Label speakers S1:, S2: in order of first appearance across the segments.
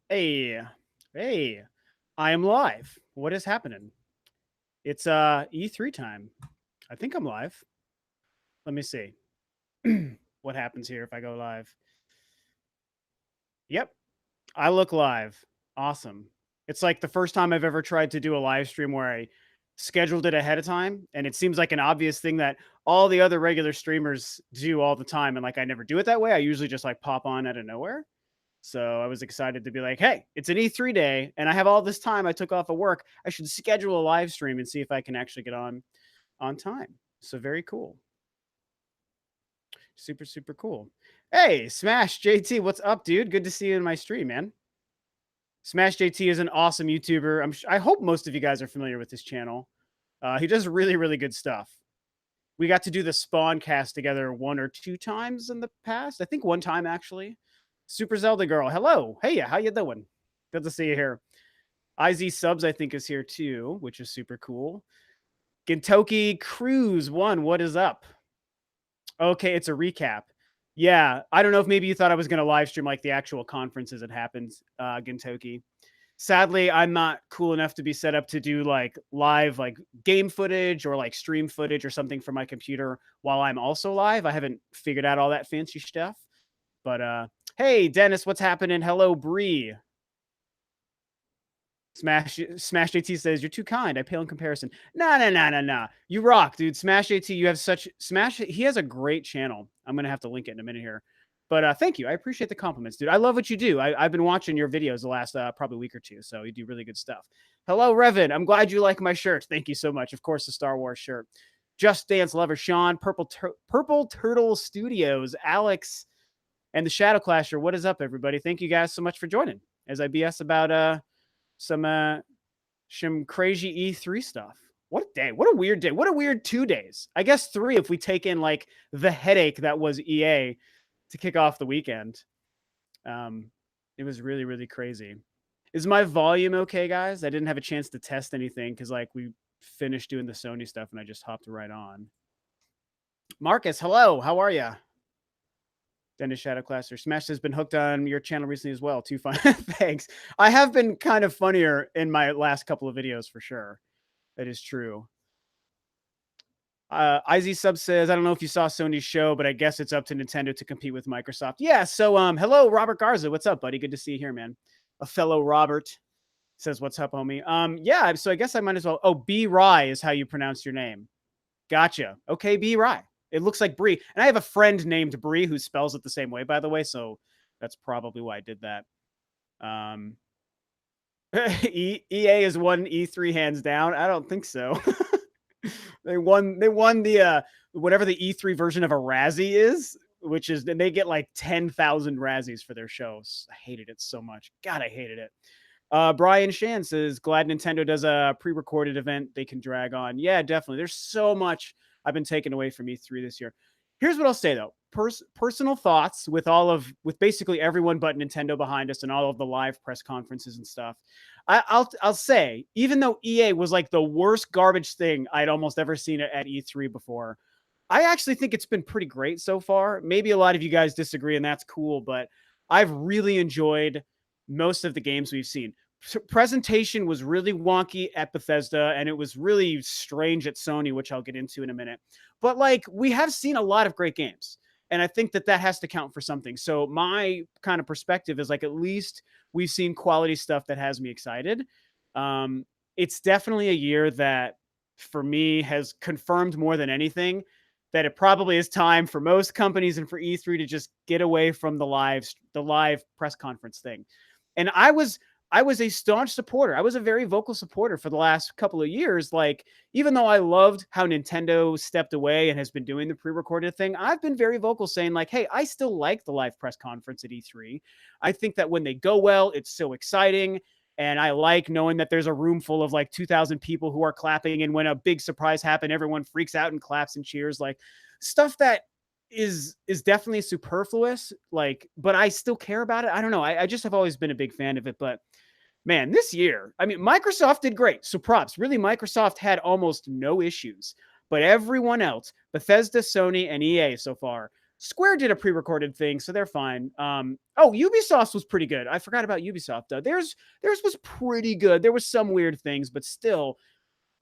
S1: Hey, hey, I am live. What is happening? It's E3 time. I think I'm live. Let me see. What happens here if I go live? Yep, I look live. Awesome. It's like the first time I've ever tried to do a live stream where I scheduled it ahead of time, and it seems like an obvious thing that all the other regular streamers do all the time, and like I never do it that way. I usually just like pop on out of nowhere. So I was excited to be like, hey, it's an E3 day and I have all this time I took off of work. I should schedule a live stream and see if I can actually get on time. So very cool. Super, super cool. Hey, Smash JT, what's up, dude? Good to see you in my stream, man. Smash JT is an awesome YouTuber. I hope most of you guys are familiar with his channel. He does really, really good stuff. We got to do the Spawn cast together one or two times in the past. I think one time actually. Super Zelda girl, hello. Hey, how you doing? Good to see you here. IZ Subs, I think, is here too, which is super cool. Gintoki Cruise 1, what is up? Okay, it's a recap. Yeah, I don't know if maybe you thought I was going to live stream like the actual conference as it happens, Gintoki. Sadly, I'm not cool enough to be set up to do like live like game footage or like stream footage or something from my computer while I'm also live. I haven't figured out all that fancy stuff. But hey, Dennis, what's happening? Hello, Bree. Smash JT says you're too kind. I pale in comparison. No. You rock, dude. Smash JT, you have such Smash. He has a great channel. I'm gonna have to link it in a minute here. But thank you. I appreciate the compliments, dude. I love what you do. I've been watching your videos the last probably week or two, so you do really good stuff. Hello, Revan. I'm glad you like my shirt. Thank you so much. Of course, the Star Wars shirt. Just Dance Lover, Sean, Purple Turtle Studios, Alex, and the Shadow Clasher. What is up, everybody? Thank you guys so much for joining as I BS about some crazy E3 stuff. What a day. What a weird day. What a weird 2 days. I guess 3 if we take in like the headache that was EA to kick off the weekend. It was really, really crazy. Is my volume okay, guys? I didn't have a chance to test anything because like we finished doing the Sony stuff and I just hopped right on. Marcus, hello. How are you? Dennis Shadowclaster. Smash has been hooked on your channel recently as well. Too fun. Thanks. I have been kind of funnier in my last couple of videos for sure. That is true. IZ Sub says, I don't know if you saw Sony's show, but I guess it's up to Nintendo to compete with Microsoft. Yeah, so hello, Robert Garza. What's up, buddy? Good to see you here, man. A fellow Robert says, what's up, homie? Yeah, so I guess I might as well. Oh, B Rye is how you pronounce your name. Gotcha. Okay, B Rye. It looks like Bree. And I have a friend named Bree who spells it the same way, by the way. So that's probably why I did that. EA has won E3 hands down. I don't think so. They won the whatever the E3 version of a Razzie is, which is, and they get like 10,000 Razzies for their shows. I hated it so much. God, I hated it. Brian Shan says, glad Nintendo does a pre-recorded event they can drag on. Yeah, definitely. There's so much I've been taken away from E3 this year. Here's what I'll say though. Personal thoughts with basically everyone but Nintendo behind us and all of the live press conferences and stuff. I'll say, even though EA was like the worst garbage thing I'd almost ever seen at E3 before, I actually think it's been pretty great so far. Maybe a lot of you guys disagree, and that's cool, but I've really enjoyed most of the games we've seen. Presentation was really wonky at Bethesda, and it was really strange at Sony, which I'll get into in a minute. But like, we have seen a lot of great games, and I think that has to count for something. So my kind of perspective is like, at least we've seen quality stuff that has me excited. It's definitely a year that for me has confirmed more than anything that it probably is time for most companies and for E3 to just get away from the live press conference thing. And I was a staunch supporter. I was a very vocal supporter for the last couple of years. Like, even though I loved how Nintendo stepped away and has been doing the pre-recorded thing, I've been very vocal saying like, hey, I still like the live press conference at E3. I think that when they go well, it's so exciting. And I like knowing that there's a room full of like 2,000 people who are clapping. And when a big surprise happens, everyone freaks out and claps and cheers. Like, stuff that is definitely superfluous. Like, but I still care about it. I don't know. I just have always been a big fan of it. But man, this year, I mean, Microsoft did great. So props. Really, Microsoft had almost no issues. But everyone else, Bethesda, Sony, and EA so far, Square did a pre-recorded thing, so they're fine. Oh, Ubisoft was pretty good. I forgot about Ubisoft though. Theirs was pretty good. There was some weird things, but still,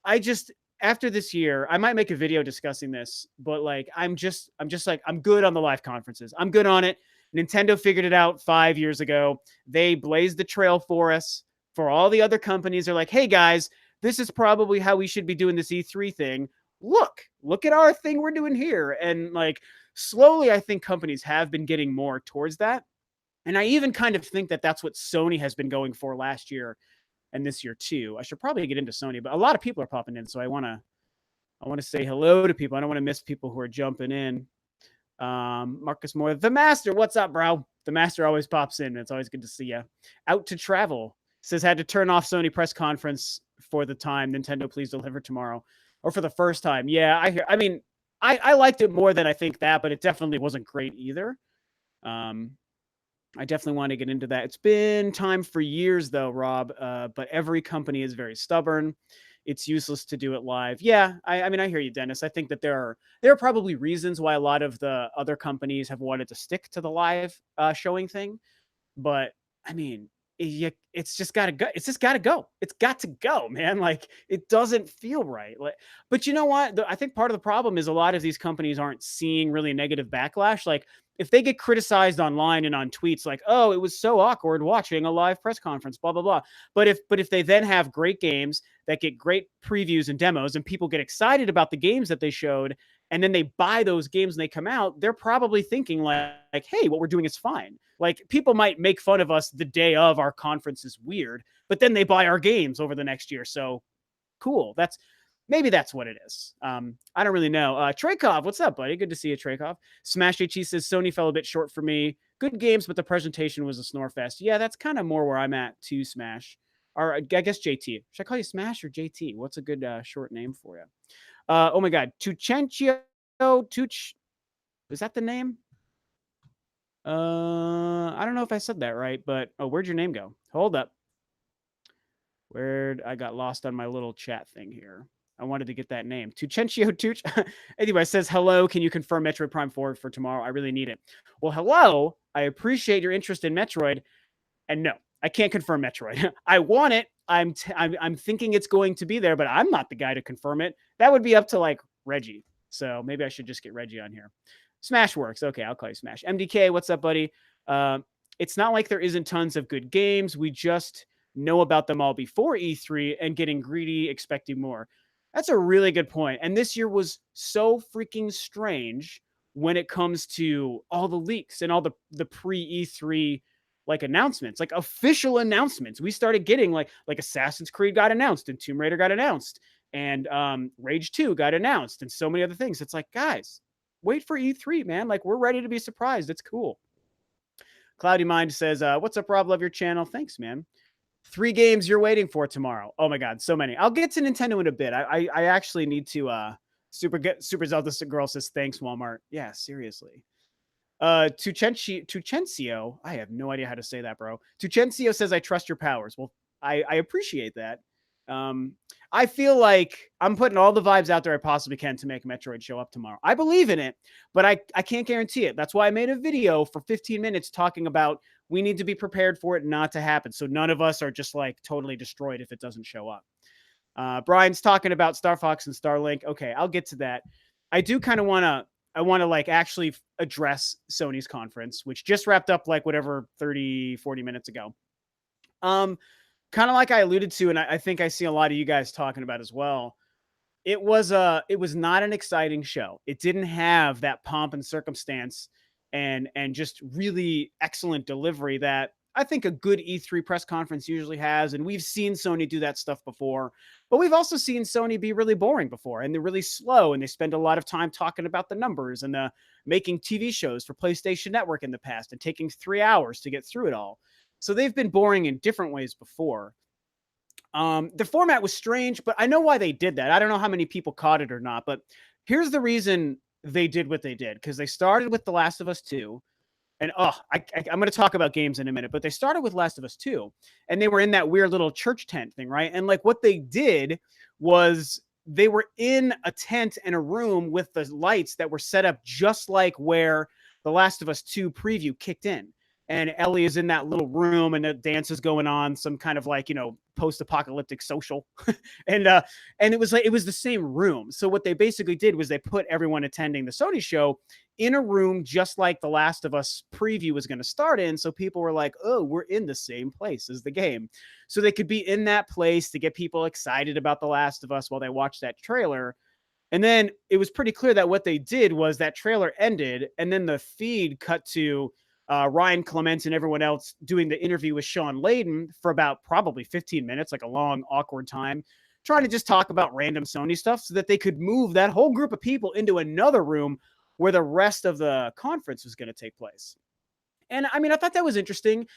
S1: I just after this year, I might make a video discussing this, but like I'm just like I'm good on the live conferences. I'm good on it. Nintendo figured it out 5 years ago. They blazed the trail for us. For all the other companies, they're like, "Hey guys, this is probably how we should be doing this E3 thing. Look at our thing we're doing here." And like slowly I think companies have been getting more towards that. And I even kind of think that that's what Sony has been going for last year and this year too. I should probably get into Sony, but a lot of people are popping in, so I want to say hello to people. I don't want to miss people who are jumping in. Marcus Moore, the Master, what's up, bro? The Master always pops in. It's always good to see you. Out to travel says had to turn off Sony press conference for the time. Nintendo, please deliver tomorrow, or for the first time. Yeah, I hear. I mean, I liked it more than I think that, but it definitely wasn't great either. I definitely want to get into that. It's been time for years though, Rob. But every company is very stubborn. It's useless to do it live. Yeah, I mean, I hear you, Dennis. I think that there are probably reasons why a lot of the other companies have wanted to stick to the live showing thing. But I mean, it's just got to go. It's just got to go. It's got to go, man. Like it doesn't feel right. Like, but you know what? I think part of the problem is a lot of these companies aren't seeing really negative backlash. Like if they get criticized online and on tweets, like, "Oh, it was so awkward watching a live press conference," blah blah blah. But if they then have great games that get great previews and demos, and people get excited about the games that they showed, and then they buy those games and they come out, they're probably thinking like, "Hey, what we're doing is fine." Like people might make fun of us the day of our conference is weird, but then they buy our games over the next year. So cool. Maybe that's what it is. I don't really know. Traykov, what's up, buddy? Good to see you, Traykov. Smash HE says Sony fell a bit short for me. Good games, but the presentation was a snore fest. Yeah, that's kind of more where I'm at too, Smash. Or I guess JT. Should I call you Smash or JT? What's a good short name for you? Oh my God. Tuchencio Tuch. Is that the name? I don't know if I said that right, but where'd your name go? Hold up. I got lost on my little chat thing here. I wanted to get that name. Tuchencio Tuch. Anyway, says, hello. Can you confirm Metroid Prime 4 for tomorrow? I really need it. Well, hello. I appreciate your interest in Metroid. And no, I can't confirm Metroid. I want it. I'm thinking it's going to be there, but I'm not the guy to confirm it. That would be up to like Reggie. So maybe I should just get Reggie on here. Smash works. Okay, I'll call you Smash. MDK, what's up, buddy? It's not like there isn't tons of good games. We just know about them all before E3 and getting greedy, expecting more. That's a really good point. And this year was so freaking strange when it comes to all the leaks and all the pre-E3 like announcements, like official announcements. We started getting like Assassin's Creed got announced and Tomb Raider got announced and Rage 2 got announced and so many other things. It's like, guys, wait for E3, man. Like we're ready to be surprised. It's cool. Cloudy Mind says, what's up, Rob? Love your channel. Thanks, man. 3 games you're waiting for tomorrow. Oh my God, so many. I'll get to Nintendo in a bit. I actually need to Super Zelda Girl says thanks, Walmart. Yeah, seriously. Tuchencio, I have no idea how to say that, bro. Tuchencio says I trust your powers. Well, I appreciate that. I feel like I'm putting all the vibes out there I possibly can to make Metroid show up tomorrow. I believe in it, but I can't guarantee it. That's why I made a video for 15 minutes talking about we need to be prepared for it not to happen. So none of us are just like totally destroyed if it doesn't show up. Brian's talking about StarFox and Starlink. Okay, I'll get to that. I do kind of want to like actually address Sony's conference, which just wrapped up like whatever 30, 40 minutes ago. Kind of like I alluded to, and I think I see a lot of you guys talking about as well. It was not an exciting show. It didn't have that pomp and circumstance and just really excellent delivery that I think a good E3 press conference usually has. And we've seen Sony do that stuff before, but we've also seen Sony be really boring before, and they're really slow, and they spend a lot of time talking about the numbers and making TV shows for PlayStation Network in the past and taking 3 hours to get through it all. So they've been boring in different ways before. The format was strange, but I know why they did that. I don't know how many people caught it or not, but here's the reason they did what they did. Because they started with The Last of Us 2. And I'm going to talk about games in a minute, but they started with Last of Us 2. And they were in that weird little church tent thing, right? And like what they did was they were in a tent in a room with the lights that were set up just like where The Last of Us 2 preview kicked in. And Ellie is in that little room and the dance is going on, some kind of like, post-apocalyptic social. And it was the same room. So what they basically did was they put everyone attending the Sony show in a room just like The Last of Us preview was going to start in. So people were like, oh, we're in the same place as the game. So they could be in that place to get people excited about The Last of Us while they watch that trailer. And then it was pretty clear that what they did was that trailer ended, and then the feed cut to Ryan Clements and everyone else doing the interview with Sean Layden for about probably 15 minutes, like a long, awkward time, trying to just talk about random Sony stuff so that they could move that whole group of people into another room where the rest of the conference was going to take place. And I mean, I thought that was interesting.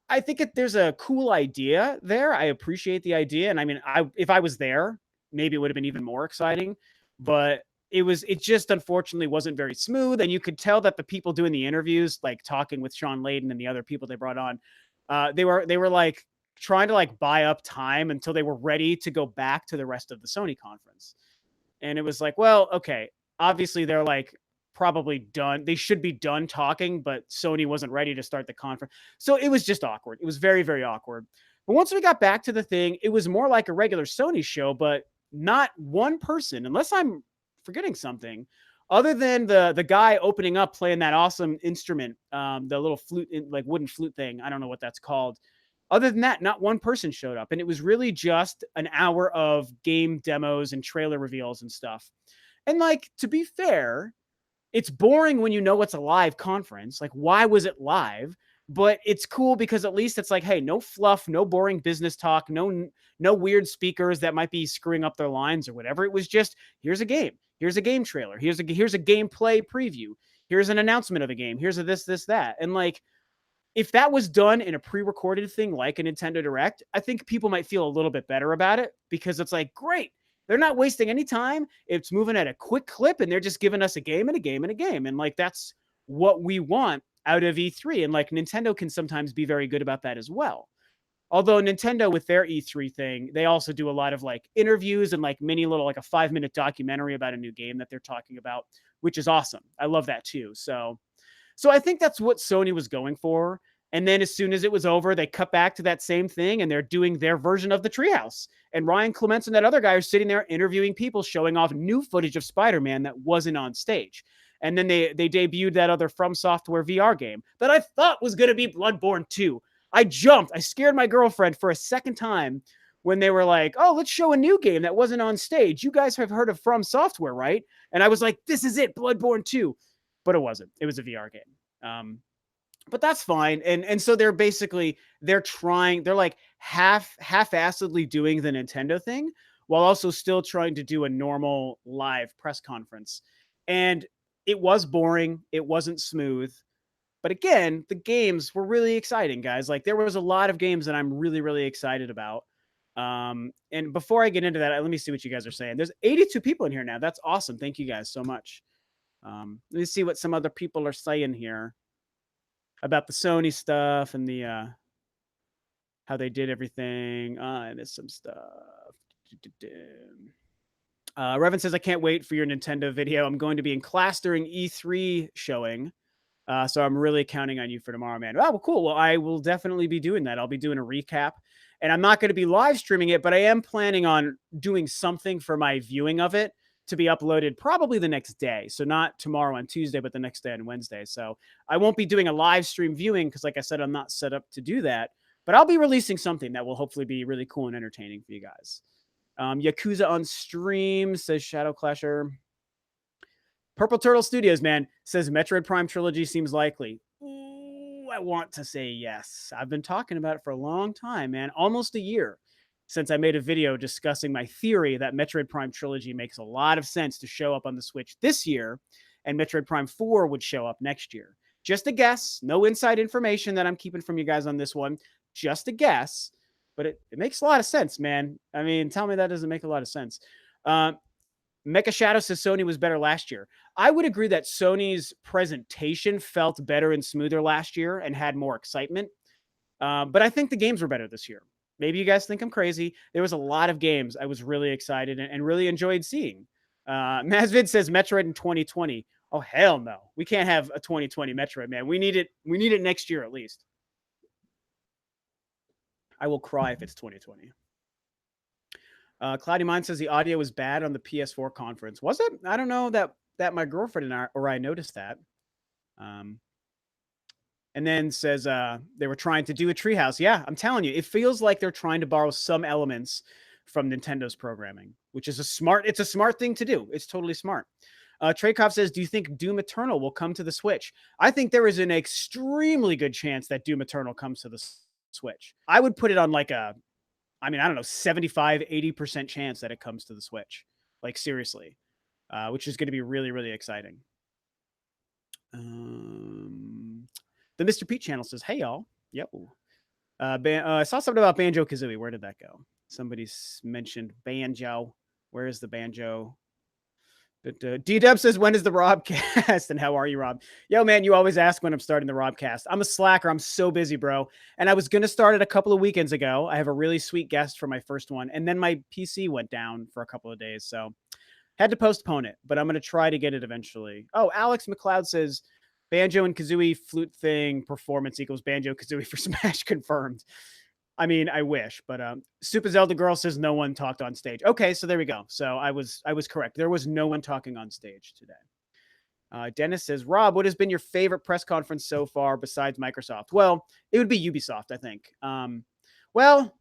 S1: I think there's a cool idea there. I appreciate the idea. And I mean, if I was there, maybe it would have been even more exciting. But it just unfortunately wasn't very smooth. And you could tell that the people doing the interviews, like talking with Sean Layden and the other people they brought on, they were like trying to like buy up time until they were ready to go back to the rest of the Sony conference. And it was like, well, okay, obviously they're like probably done. They should be done talking, but Sony wasn't ready to start the conference. So it was just awkward. It was very, very awkward. But once we got back to the thing, it was more like a regular Sony show, but not one person, unless I'm forgetting something, other than the guy opening up playing that awesome instrument, the little flute, like wooden flute thing. I don't know what that's called. Other than that, not one person showed up. And it was really just an hour of game demos and trailer reveals and stuff. And like, to be fair, it's boring when you know it's a live conference. Like, why was it live? But it's cool because at least it's like, hey, no fluff, no boring business talk, no weird speakers that might be screwing up their lines or whatever. It was just, here's a game. Here's a game trailer. Here's a gameplay preview. Here's an announcement of a game. Here's a this, that. And like, if that was done in a pre-recorded thing like a Nintendo Direct, I think people might feel a little bit better about it because it's like, great. They're not wasting any time. It's moving at a quick clip and they're just giving us a game and a game and a game. And like, that's what we want out of E3. And like, Nintendo can sometimes be very good about that as well. Although Nintendo with their E3 thing, they also do a lot of like interviews and like mini little, like a 5-minute documentary about a new game that they're talking about, which is awesome. I love that too. So I think that's what Sony was going for. And then as soon as it was over, they cut back to that same thing and they're doing their version of the Treehouse. And Ryan Clements and that other guy are sitting there interviewing people, showing off new footage of Spider-Man that wasn't on stage. And then they debuted that other From Software VR game that I thought was going to be Bloodborne 2. I scared my girlfriend for a second time when they were like, oh, let's show a new game that wasn't on stage. You guys have heard of From Software, right? And I was like, this is it, Bloodborne 2. But it wasn't. It was a VR game. But that's fine. And so they're like half-assedly doing the Nintendo thing while also still trying to do a normal live press conference. And it was boring. It wasn't smooth. But again, the games were really exciting, guys. Like, there was a lot of games that I'm really, really excited about. And before I get into that, let me see what you guys are saying. There's 82 people in here now. That's awesome. Thank you guys so much. Let me see what some other people are saying here about the Sony stuff and the how they did everything. And there's some stuff. Revan says, I can't wait for your Nintendo video. I'm going to be in class during E3 showing. So I'm really counting on you for tomorrow, man. Oh, well, cool. Well, I will definitely be doing that. I'll be doing a recap. And I'm not going to be live streaming it, but I am planning on doing something for my viewing of it to be uploaded probably the next day. So not tomorrow on Tuesday, but the next day on Wednesday. So I won't be doing a live stream viewing because, like I said, I'm not set up to do that. But I'll be releasing something that will hopefully be really cool and entertaining for you guys. Yakuza on stream, says Shadow Clasher. Purple Turtle Studios, man, says Metroid Prime Trilogy seems likely. Ooh, I want to say yes. I've been talking about it for a long time, man. Almost a year since I made a video discussing my theory that Metroid Prime Trilogy makes a lot of sense to show up on the Switch this year, and Metroid Prime 4 would show up next year. Just a guess. No inside information that I'm keeping from you guys on this one. Just a guess. But it makes a lot of sense, man. I mean, tell me that doesn't make a lot of sense. Mecha Shadow says Sony was better last year. I would agree that Sony's presentation felt better and smoother last year and had more excitement. But I think the games were better this year. Maybe you guys think I'm crazy. There was a lot of games I was really excited and really enjoyed seeing. Mazvid says Metroid in 2020. Oh, hell no. We can't have a 2020 Metroid, man. We need it. We need it next year at least. I will cry if it's 2020. Cloudy Mind says the audio was bad on the PS4 conference. Was it? I don't know that my girlfriend and I noticed that. And then says they were trying to do a treehouse. Yeah, I'm telling you, it feels like they're trying to borrow some elements from Nintendo's programming, which is it's a smart thing to do. It's totally smart. Traykov says, do you think Doom Eternal will come to the Switch? I think there is an extremely good chance that Doom Eternal comes to the Switch. I would put it on like I don't know, 75, 80% chance that it comes to the Switch. Like, seriously. Which is going to be really, really exciting. The Mr. Pete channel says, hey, y'all. Yep. I saw something about Banjo-Kazooie. Where did that go? Somebody mentioned Banjo. Where is the Banjo? D-Dub says, when is the Robcast? And how are you, Rob? Yo, man, you always ask when I'm starting the Robcast. I'm a slacker. I'm so busy, bro. And I was going to start it a couple of weekends ago. I have a really sweet guest for my first one. And then my PC went down for a couple of days. So had to postpone it. But I'm going to try to get it eventually. Oh, Alex McLeod says, Banjo and Kazooie flute thing performance equals Banjo-Kazooie for Smash confirmed. I mean, I wish, but Super Zelda Girl says no one talked on stage. Okay, so there we go. So I was correct. There was no one talking on stage today. Dennis says, Rob, what has been your favorite press conference so far besides Microsoft? Well, it would be Ubisoft, I think. Well,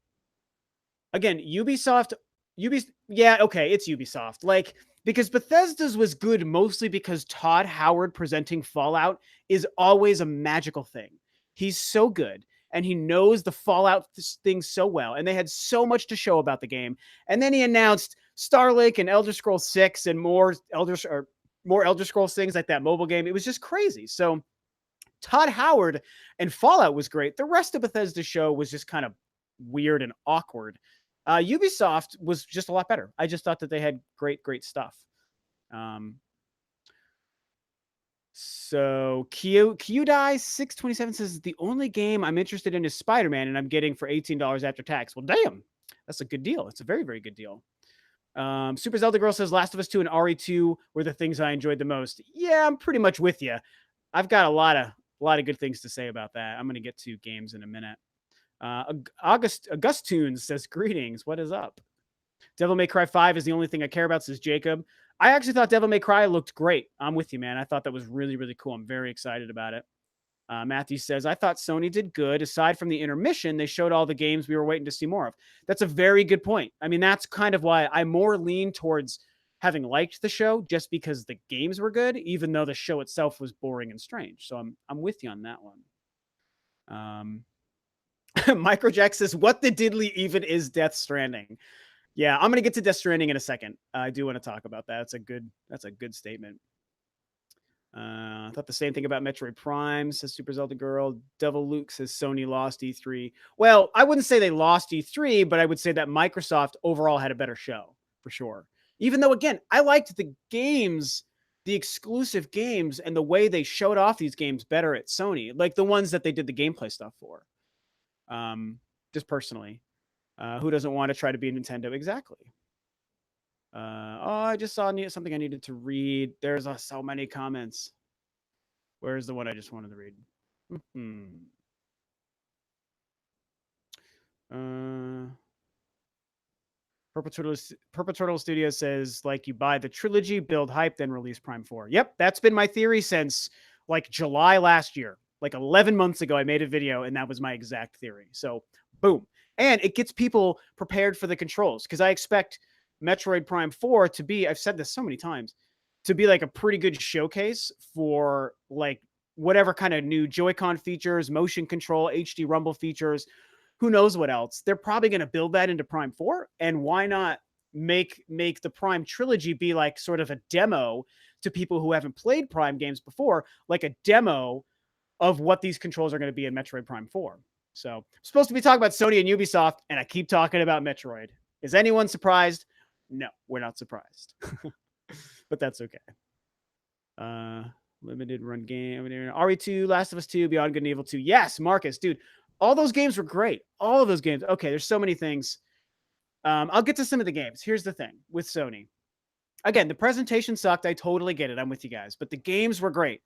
S1: again, Ubisoft, yeah, okay, it's Ubisoft. Like, because Bethesda's was good mostly because Todd Howard presenting Fallout is always a magical thing. He's so good. And he knows the Fallout thing so well. And they had so much to show about the game. And then he announced Starlink and Elder Scrolls 6 and more Elder Scrolls things like that mobile game. It was just crazy. So Todd Howard and Fallout was great. The rest of Bethesda's show was just kind of weird and awkward. Ubisoft was just a lot better. I just thought that they had great stuff. So Kyudai 627 says the only game I'm interested in is Spider-Man, and I'm getting for $18 after tax. Well, damn, that's a good deal. It's a very, very good deal. Super Zelda Girl says Last of Us 2 and RE2 were the things I enjoyed the most. Yeah, I'm pretty much with you. I've got a lot of good things to say about that. I'm going to get to games in a minute. August Tunes says greetings. What is up? Devil May Cry 5 is the only thing I care about, says Jacob. I actually thought Devil May Cry looked great. I'm with you, man. I thought that was really, really cool. I'm very excited about it. Matthew says, I thought Sony did good. Aside from the intermission, they showed all the games we were waiting to see more of. That's a very good point. I mean, that's kind of why I more lean towards having liked the show just because the games were good, even though the show itself was boring and strange. So I'm with you on that one. Microjack says, what the diddly even is Death Stranding? Yeah, I'm going to get to Death Stranding in a second. I do want to talk about that. That's a good statement. I thought the same thing about Metroid Prime, says Super Zelda Girl. Devil Luke says Sony lost E3. Well, I wouldn't say they lost E3, but I would say that Microsoft overall had a better show, for sure. Even though, again, I liked the games, the exclusive games, and the way they showed off these games better at Sony, like the ones that they did the gameplay stuff for. Just personally. Who doesn't want to try to be Nintendo? Exactly. I just saw something I needed to read. There's so many comments. Where's the one I just wanted to read? Purple Turtle Studios says, like, you buy the trilogy, build hype, then release Prime 4. Yep, that's been my theory since like July last year. Like 11 months ago, I made a video and that was my exact theory. So boom. And it gets people prepared for the controls because I expect Metroid Prime 4 to be, I've said this so many times, to be like a pretty good showcase for like whatever kind of new Joy-Con features, motion control, HD rumble features, who knows what else. They're probably going to build that into Prime 4. And why not make the Prime trilogy be like sort of a demo to people who haven't played Prime games before, like a demo of what these controls are going to be in Metroid Prime 4. So I'm supposed to be talking about Sony and Ubisoft, and I keep talking about Metroid. Is anyone surprised? No, we're not surprised. But that's okay. Limited run game. RE2, Last of Us 2, Beyond Good and Evil 2. Yes, Marcus, dude. All those games were great. All of those games. Okay, there's so many things. I'll get to some of the games. Here's the thing with Sony. again, the presentation sucked. I totally get it. I'm with you guys, but the games were great.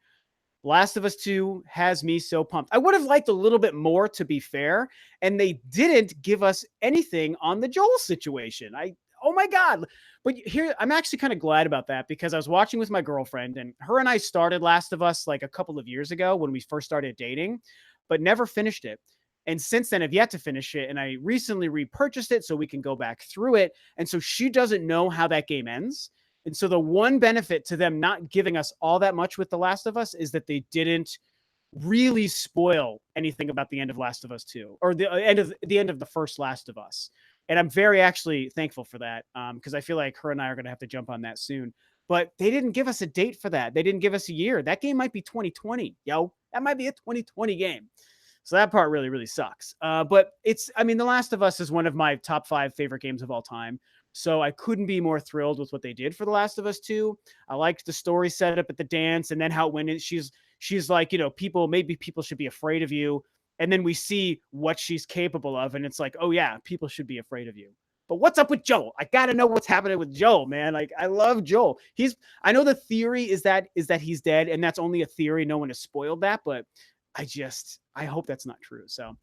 S1: Last of Us 2 has me so pumped. I would have liked a little bit more, to be fair, and they didn't give us anything on the Joel situation. Oh my God. But here, I'm actually kind of glad about that because I was watching with my girlfriend, and her and I started Last of Us like a couple of years ago when we first started dating, but never finished it. And since then, I've yet to finish it. And I recently repurchased it so we can go back through it. And so she doesn't know how that game ends. And so the one benefit to them not giving us all that much with The Last of Us is that they didn't really spoil anything about the end of Last of Us 2 or the end of the first Last of Us. And I'm very actually thankful for that because I feel like her and I are going to have to jump on that soon. But they didn't give us a date for that. They didn't give us a year. That game might be 2020, yo. That might be a 2020 game. So that part really, really sucks. But I mean, The Last of Us is one of my top 5 favorite games of all time. So I couldn't be more thrilled with what they did for The Last of Us 2. I liked the story setup at the dance and then how it went in. She's like, maybe people should be afraid of you. And then we see what she's capable of. And it's like, oh yeah, people should be afraid of you. But what's up with Joel? I got to know what's happening with Joel, man. Like, I love Joel. I know the theory is that he's dead, and that's only a theory. No one has spoiled that, but I hope that's not true. So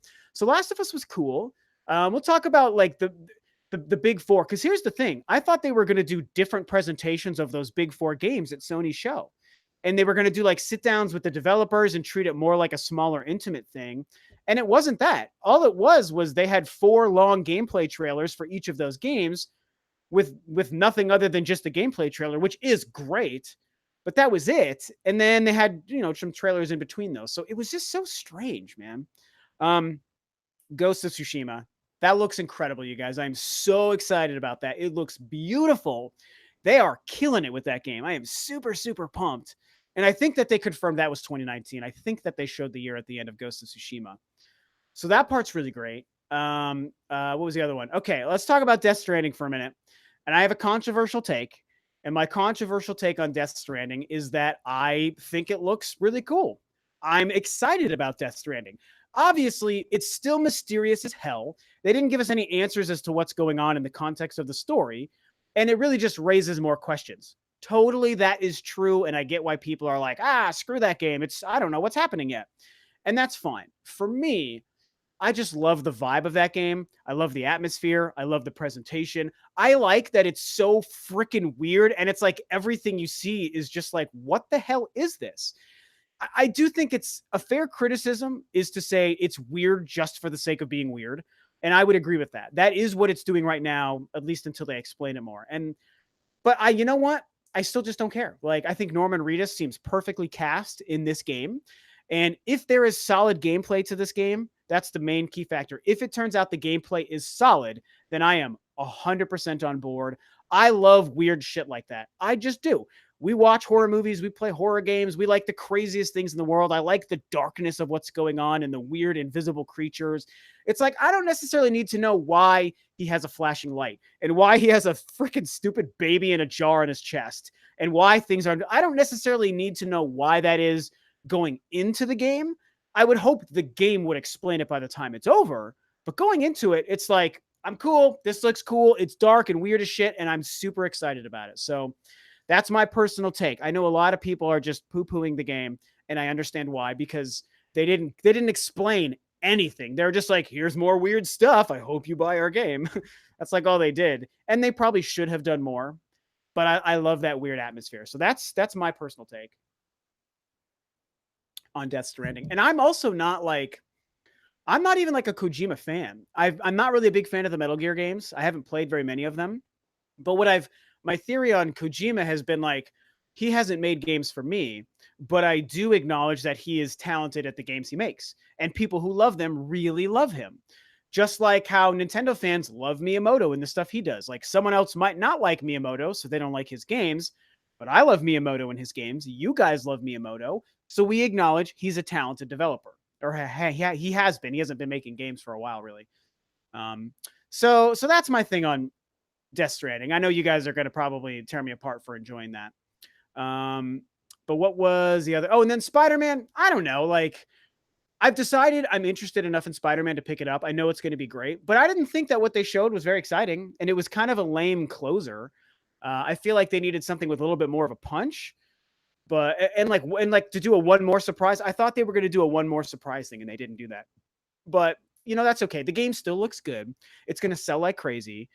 S1: Last of Us was cool. We'll talk about like the big four, because here's the thing. I thought they were going to do different presentations of those big four games at Sony's show. And they were going to do like sit downs with the developers and treat it more like a smaller, intimate thing. And it wasn't that. All it was they had 4 long gameplay trailers for each of those games with nothing other than just the gameplay trailer, which is great. But that was it. And then they had, some trailers in between those. So it was just so strange, man. Ghost of Tsushima. That looks incredible, you guys. I'm so excited about that. It looks beautiful. They are killing it with that game. I am super, super pumped. And I think that they confirmed that was 2019. I think that they showed the year at the end of Ghost of Tsushima. So that part's really great. What was the other one? Okay, let's talk about Death Stranding for a minute. And I have a controversial take. And my controversial take on Death Stranding is that I think it looks really cool. I'm excited about Death Stranding. Obviously, it's still mysterious as hell. They didn't give us any answers as to what's going on in the context of the story. And it really just raises more questions. Totally, that is true. And I get why people are like, screw that game. I don't know what's happening yet. And that's fine. For me, I just love the vibe of that game. I love the atmosphere. I love the presentation. I like that it's so freaking weird. And it's like everything you see is just like, what the hell is this? I do think it's a fair criticism is to say it's weird just for the sake of being weird. And I would agree with that. That is what it's doing right now, at least until they explain it more. But you know what? I still just don't care. Like, I think Norman Reedus seems perfectly cast in this game. And if there is solid gameplay to this game, that's the main key factor. If it turns out the gameplay is solid, then I am 100% on board. I love weird shit like that. I just do. We watch horror movies. We play horror games. We like the craziest things in the world. I like the darkness of what's going on and the weird invisible creatures. It's like, I don't necessarily need to know why he has a flashing light and why he has a freaking stupid baby in a jar on his chest and why things are. I don't necessarily need to know why that is going into the game. I would hope the game would explain it by the time it's over. But going into it, it's like, I'm cool. This looks cool. It's dark and weird as shit. And I'm super excited about it. So that's my personal take. I know a lot of people are just poo-pooing the game, and I understand why, because they didn't explain anything. They're just like, here's more weird stuff. I hope you buy our game. That's like all they did. And they probably should have done more. But I love that weird atmosphere. So that's my personal take on Death Stranding. And I'm also not even like a Kojima fan. I'm not really a big fan of the Metal Gear games. I haven't played very many of them. But my theory on Kojima has been like, he hasn't made games for me, but I do acknowledge that he is talented at the games he makes. And people who love them really love him. Just like how Nintendo fans love Miyamoto and the stuff he does. Like, someone else might not like Miyamoto, so they don't like his games, but I love Miyamoto and his games. You guys love Miyamoto. So we acknowledge he's a talented developer. Or he has been. He hasn't been making games for a while, really. So that's my thing on Death Stranding. I know you guys are going to probably tear me apart for enjoying that. But what was the other? Oh, and then Spider-Man. I don't know. Like, I've decided I'm interested enough in Spider-Man to pick it up. I know it's going to be great, but I didn't think that what they showed was very exciting, and it was kind of a lame closer. I feel like they needed something with a little bit more of a punch. But and to do a one more surprise, I thought they were going to do a one more surprise thing, and they didn't do that. But that's okay. The game still looks good. It's going to sell like crazy.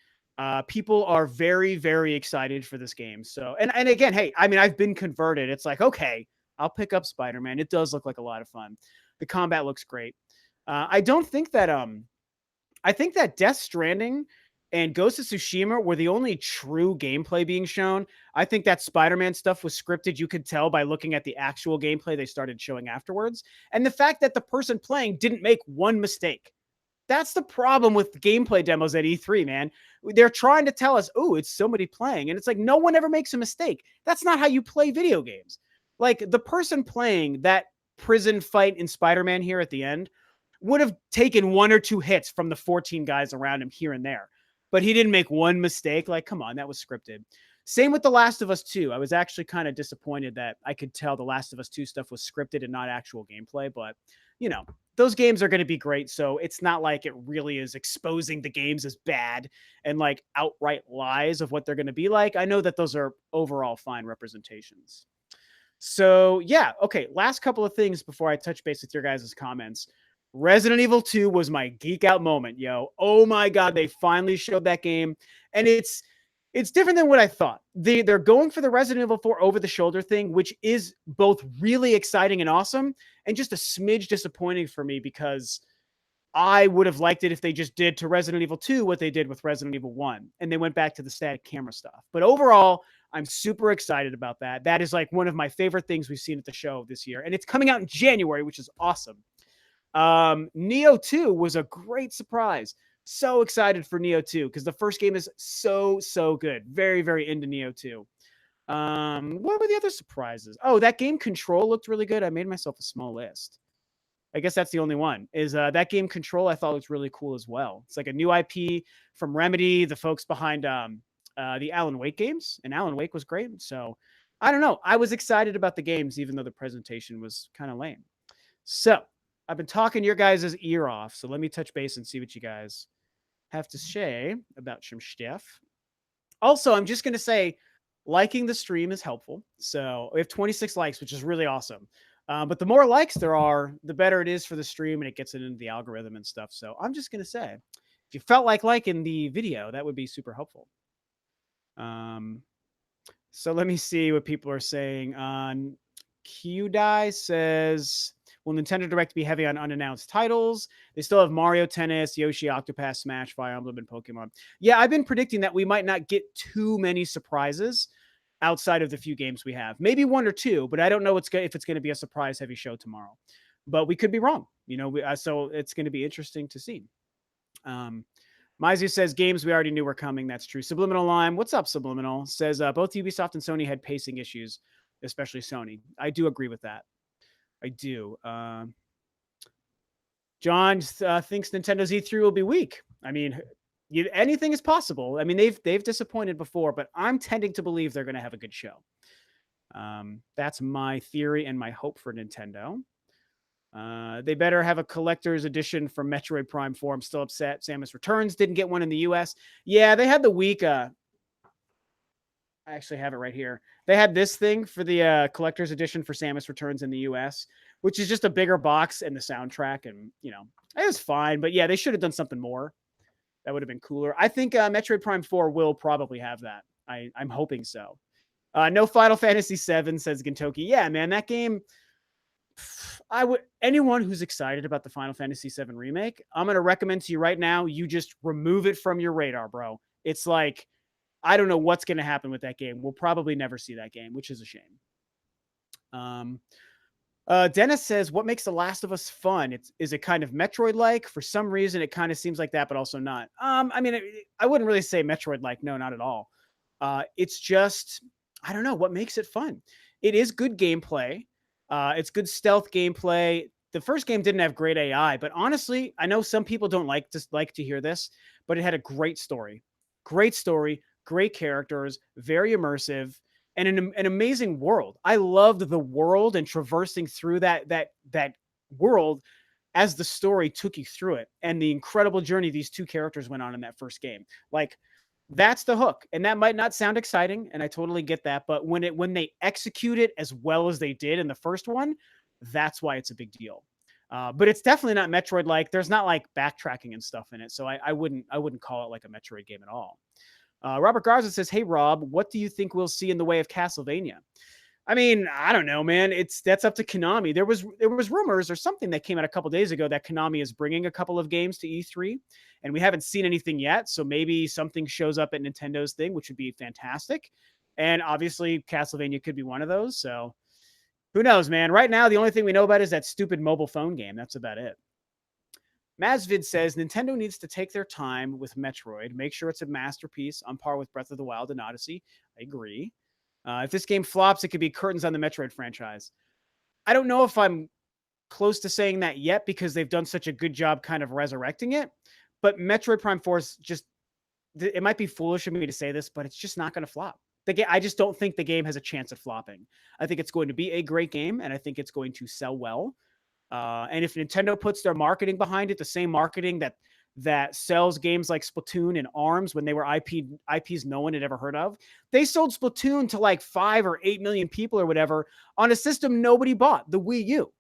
S1: People are very, very excited for this game. So, and again, hey, I mean, I've been converted. It's like, okay, I'll pick up Spider-Man. It does look like a lot of fun. The combat looks great. I don't think that I think that Death Stranding and Ghost of Tsushima were the only true gameplay being shown. I think that Spider-Man stuff was scripted. You could tell by looking at the actual gameplay they started showing afterwards. And the fact that the person playing didn't make one mistake. That's the problem with gameplay demos at E3, man. They're trying to tell us, oh, it's somebody playing. And it's like, no one ever makes a mistake. That's not how you play video games. Like the person playing that prison fight in Spider-Man here at the end would have taken one or two hits from the 14 guys around him here and there. But he didn't make one mistake. Like, come on, that was scripted. Same with The Last of Us 2. I was actually kind of disappointed that I could tell The Last of Us 2 stuff was scripted and not actual gameplay. But, those games are going to be great. So it's not like it really is exposing the games as bad and like outright lies of what they're going to be like. I know that those are overall fine representations. So, yeah. Okay. Last couple of things before I touch base with your guys' comments. Resident Evil 2 was my geek out moment, yo. Oh my God, they finally showed that game. And it's different than what I thought. They're going for the Resident Evil 4 over the shoulder thing, which is both really exciting and awesome, and just a smidge disappointing for me because I would have liked it if they just did to Resident Evil 2 what they did with Resident Evil 1, and they went back to the static camera stuff. But overall, I'm super excited about that. That is like one of my favorite things we've seen at the show this year, and it's coming out in January, which is awesome. Neo 2 was a great surprise. So excited for Neo 2 because the first game is so good. Very, very into Neo 2. What were the other surprises? Oh, that game Control looked really good. I made myself a small list. I guess that's the only one. Is that game Control I thought looked really cool as well. It's like a new IP from Remedy, the folks behind the Alan Wake games, and Alan Wake was great. So I don't know. I was excited about the games even though the presentation was kind of lame. So I've been talking your guys' ear off, so let me touch base and see what you guys have to say about some stuff. Also, I'm just going to say liking the stream is helpful. So we have 26 likes, which is really awesome. But the more likes there are, the better it is for the stream and it gets it into the algorithm and stuff. So I'm just going to say, if you felt like liking the video, that would be super helpful. So let me see what people are saying. On QDie says, will Nintendo Direct be heavy on unannounced titles? They still have Mario Tennis, Yoshi, Octopath, Smash, Fire Emblem, and Pokemon. Yeah, I've been predicting that we might not get too many surprises outside of the few games we have. Maybe one or two, but I don't know if it's going to be a surprise heavy show tomorrow. But we could be wrong, so it's going to be interesting to see. Maizu says games we already knew were coming. That's true. Subliminal Lime, what's up, Subliminal? Says both Ubisoft and Sony had pacing issues, especially Sony. I do agree with that. I do. John thinks Nintendo's E3 will be weak. I mean, anything is possible. I mean, they've disappointed before, but I'm tending to believe they're going to have a good show. That's my theory and my hope for Nintendo. They better have a collector's edition from Metroid Prime 4. I'm still upset. Samus Returns didn't get one in the US. Yeah, they had the week. I actually have it right here. They had this thing for the collector's edition for Samus Returns in the US, which is just a bigger box and the soundtrack. And, it was fine. But yeah, they should have done something more. That would have been cooler. I think Metroid Prime 4 will probably have that. I'm hoping so. No Final Fantasy 7, says Gintoki. Yeah, man, that game... anyone who's excited about the Final Fantasy 7 remake, I'm going to recommend to you right now, you just remove it from your radar, bro. It's like, I don't know what's going to happen with that game. We'll probably never see that game, which is a shame. Dennis says, what makes The Last of Us fun? Is it kind of Metroid-like? For some reason, it kind of seems like that, but also not. I mean, I wouldn't really say Metroid-like. No, not at all. It's just, I don't know what makes it fun. It is good gameplay. It's good stealth gameplay. The first game didn't have great AI, but honestly, I know some people don't like to hear this, but it had a great story, great characters, very immersive, and an amazing world. I loved the world and traversing through that world as the story took you through it, and the incredible journey these two characters went on in that first game. Like, That's the hook. And that might not sound exciting, and I totally get that, but when they execute it as well as they did in the first one, that's why it's a big deal. But it's definitely not Metroid like. There's not like backtracking and stuff in it, so I wouldn't call it like a Metroid game at all. Robert Garza says, "Hey Rob, what do you think we'll see in the way of Castlevania?" I mean, I don't know, man. That's up to Konami. There was rumors or something that came out a couple days ago that Konami is bringing a couple of games to E3, and we haven't seen anything yet. So maybe something shows up at Nintendo's thing, which would be fantastic. And obviously, Castlevania could be one of those. So who knows, man? Right now, the only thing we know about is that stupid mobile phone game. That's about it. Mazvid says Nintendo needs to take their time with Metroid, make sure it's a masterpiece on par with Breath of the Wild and Odyssey. I agree. If this game flops, it could be curtains on the Metroid franchise. I don't know if I'm close to saying that yet because they've done such a good job kind of resurrecting it. But Metroid Prime 4 is just, it might be foolish of me to say this, but it's just not going to flop. I just don't think the game has a chance at flopping. I think it's going to be a great game, and I think it's going to sell well. And if Nintendo puts their marketing behind it, the same marketing that sells games like Splatoon and ARMS when they were IPs no one had ever heard of. They sold Splatoon to like 5 or 8 million people or whatever on a system nobody bought, the Wii U.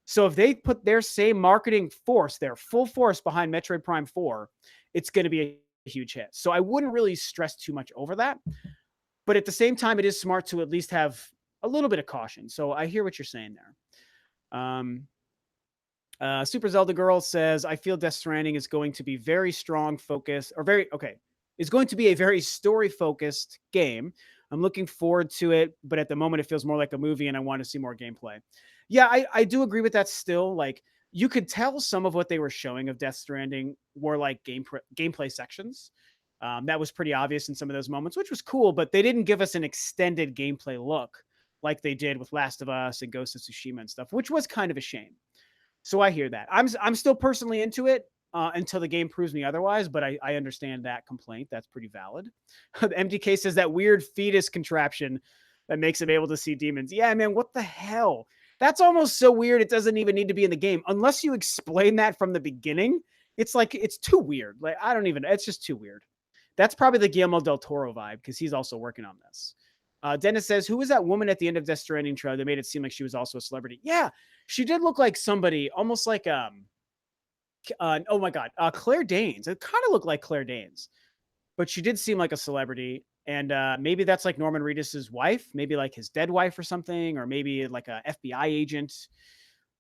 S1: So if they put their same marketing force, their full force behind Metroid Prime 4, it's going to be a huge hit. So I wouldn't really stress too much over that. But at the same time, it is smart to at least have a little bit of caution. So I hear what you're saying there. Super Zelda Girl says, I feel Death Stranding is going to be very strong focus or is going to be a very story focused game. I'm looking forward to it, but at the moment it feels more like a movie and I want to see more gameplay. Yeah, I do agree with that still. Like you could tell some of what they were showing of Death Stranding were like gameplay sections. That was pretty obvious in some of those moments, which was cool, but they didn't give us an extended gameplay look like they did with Last of Us and Ghost of Tsushima and stuff, which was kind of a shame. So I hear that. I'm still personally into it until the game proves me otherwise, but I understand that complaint. That's pretty valid. MDK says that weird fetus contraption that makes him able to see demons. Yeah, man, what the hell? That's almost so weird. It doesn't even need to be in the game unless you explain that from the beginning. It's like it's too weird. Like I don't even. It's just too weird. That's probably the Guillermo del Toro vibe because he's also working on this. Dennis says, who was that woman at the end of Death Stranding trailer that made it seem like she was also a celebrity? Yeah, she did look like somebody, almost like oh my god, Claire Danes. It kind of looked like Claire Danes, but she did seem like a celebrity. And maybe that's like Norman Reedus's wife, maybe like his dead wife or something, or maybe like a FBI agent.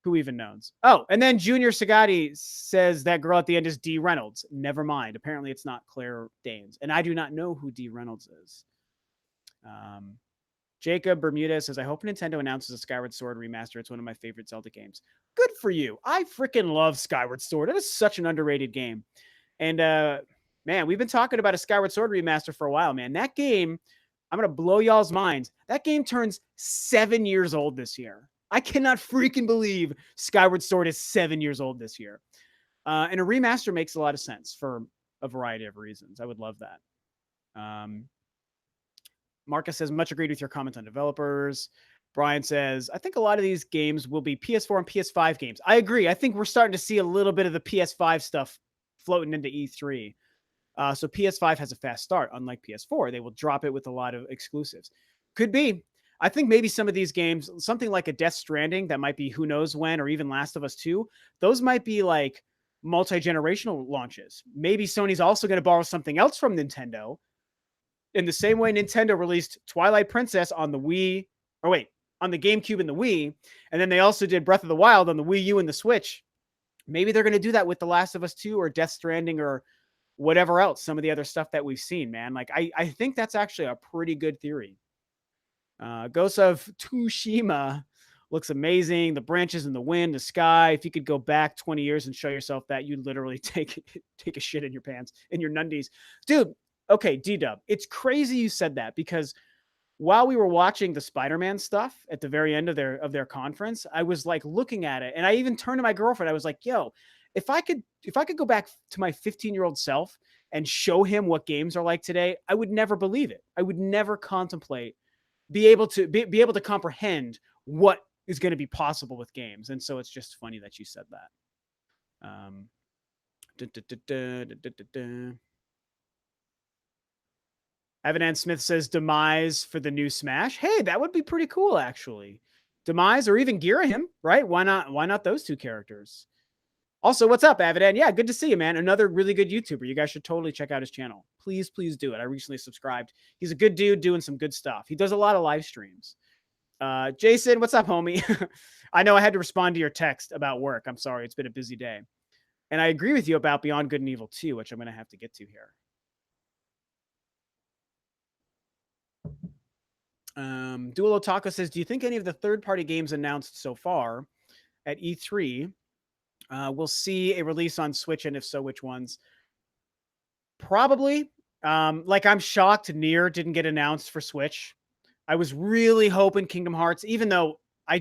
S1: Who even knows? Oh, and then Junior Sagati says that girl at the end is Dee Reynolds. Never mind. Apparently, it's not Claire Danes, and I do not know who Dee Reynolds is. Jacob Bermuda says, I hope Nintendo announces a Skyward Sword remaster. It's one of my favorite Zelda games. Good for you. I freaking love Skyward Sword. It is such an underrated game. And man, we've been talking about a Skyward Sword remaster for a while, man. That game, I'm going to blow y'all's minds. That game turns 7 years old this year. I cannot freaking believe Skyward Sword is 7 years old this year. And a remaster makes a lot of sense for a variety of reasons. I would love that. Marcus says, much agreed with your comments on developers. Brian says, I think a lot of these games will be PS4 and PS5 games. I agree. I think we're starting to see a little bit of the PS5 stuff floating into E3. So PS5 has a fast start, unlike PS4. They will drop it with a lot of exclusives. Could be. I think maybe some of these games, something like a Death Stranding that might be who knows when, or even Last of Us 2, those might be like multi-generational launches. Maybe Sony's also going to borrow something else from Nintendo in the same way Nintendo released Twilight Princess on the Wii, on the GameCube and the Wii, and then they also did Breath of the Wild on the Wii U and the Switch. Maybe they're going to do that with The Last of Us 2 or Death Stranding or whatever else, some of the other stuff that we've seen, man. Like, I think that's actually a pretty good theory. Ghost of Tsushima looks amazing. The branches in the wind, the sky. If you could go back 20 years and show yourself that, you'd literally take a shit in your pants, in your nundies. Dude, okay, D-Dub, it's crazy you said that because while we were watching the Spider-Man stuff at the very end of their conference, I was like looking at it, and I even turned to my girlfriend. I was like, "Yo, if I could go back to my 15-year-old self and show him what games are like today, I would never believe it. I would never contemplate be able to comprehend what is going to be possible with games." And so it's just funny that you said that. Evan Ann Smith says Demise for the new Smash. Hey, that would be pretty cool, actually. Demise or even Girahim, right? Why not? Why not those two characters? Also, what's up, Avidan? Yeah, good to see you, man. Another really good YouTuber. You guys should totally check out his channel. Please, please do it. I recently subscribed. He's a good dude doing some good stuff. He does a lot of live streams. Jason, what's up, homie? I know I had to respond to your text about work. I'm sorry. It's been a busy day. And I agree with you about Beyond Good and Evil 2, which I'm going to have to get to here. Dual Otaku says, do you think any of the third-party games announced so far at E3 will see a release on Switch, and if so, which ones? Probably. Like, I'm shocked Nier didn't get announced for Switch. I was really hoping Kingdom Hearts, even though I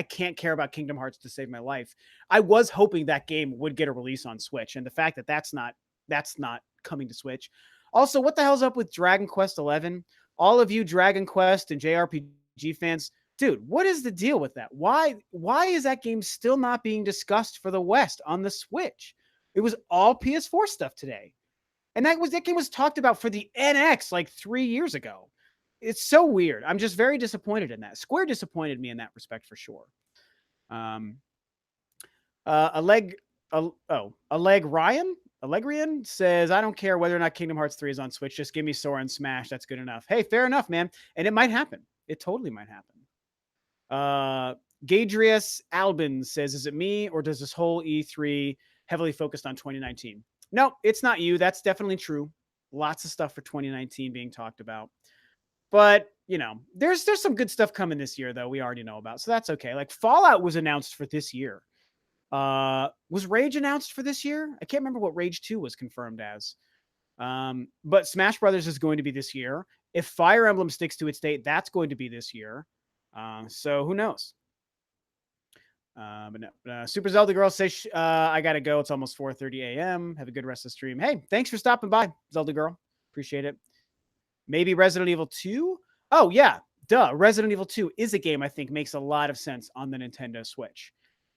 S1: can't care about Kingdom Hearts to save my life. I was hoping that game would get a release on Switch, and the fact that that's not coming to Switch. Also, what the hell's up with Dragon Quest 11? All of you Dragon Quest and JRPG fans, dude, what is the deal with that? Why is that game still not being discussed for the West on the Switch? It was all PS4 stuff today. And that game was talked about for the NX like 3 years ago. It's so weird. I'm just very disappointed in that. Square disappointed me in that respect for sure. Allegrian says, I don't care whether or not Kingdom Hearts 3 is on Switch. Just give me Sora and Smash. That's good enough. Hey, fair enough, man. And it might happen. It totally might happen. Gadrius Albin says, is it me or does this whole E3 heavily focused on 2019? No, it's not you. That's definitely true. Lots of stuff for 2019 being talked about. But, you know, there's some good stuff coming this year, though, we already know about. So that's okay. Like, Fallout was announced for this year. Was Rage announced for this year? I can't remember what Rage 2 was confirmed as. But Smash Brothers is going to be this year. If Fire Emblem sticks to its date, that's going to be this year. So who knows? But no. Super Zelda Girl says, I got to go. It's almost 4:30 a.m. Have a good rest of the stream. Hey, thanks for stopping by, Zelda Girl. Appreciate it. Maybe Resident Evil 2? Oh, yeah. Duh. Resident Evil 2 is a game I think makes a lot of sense on the Nintendo Switch.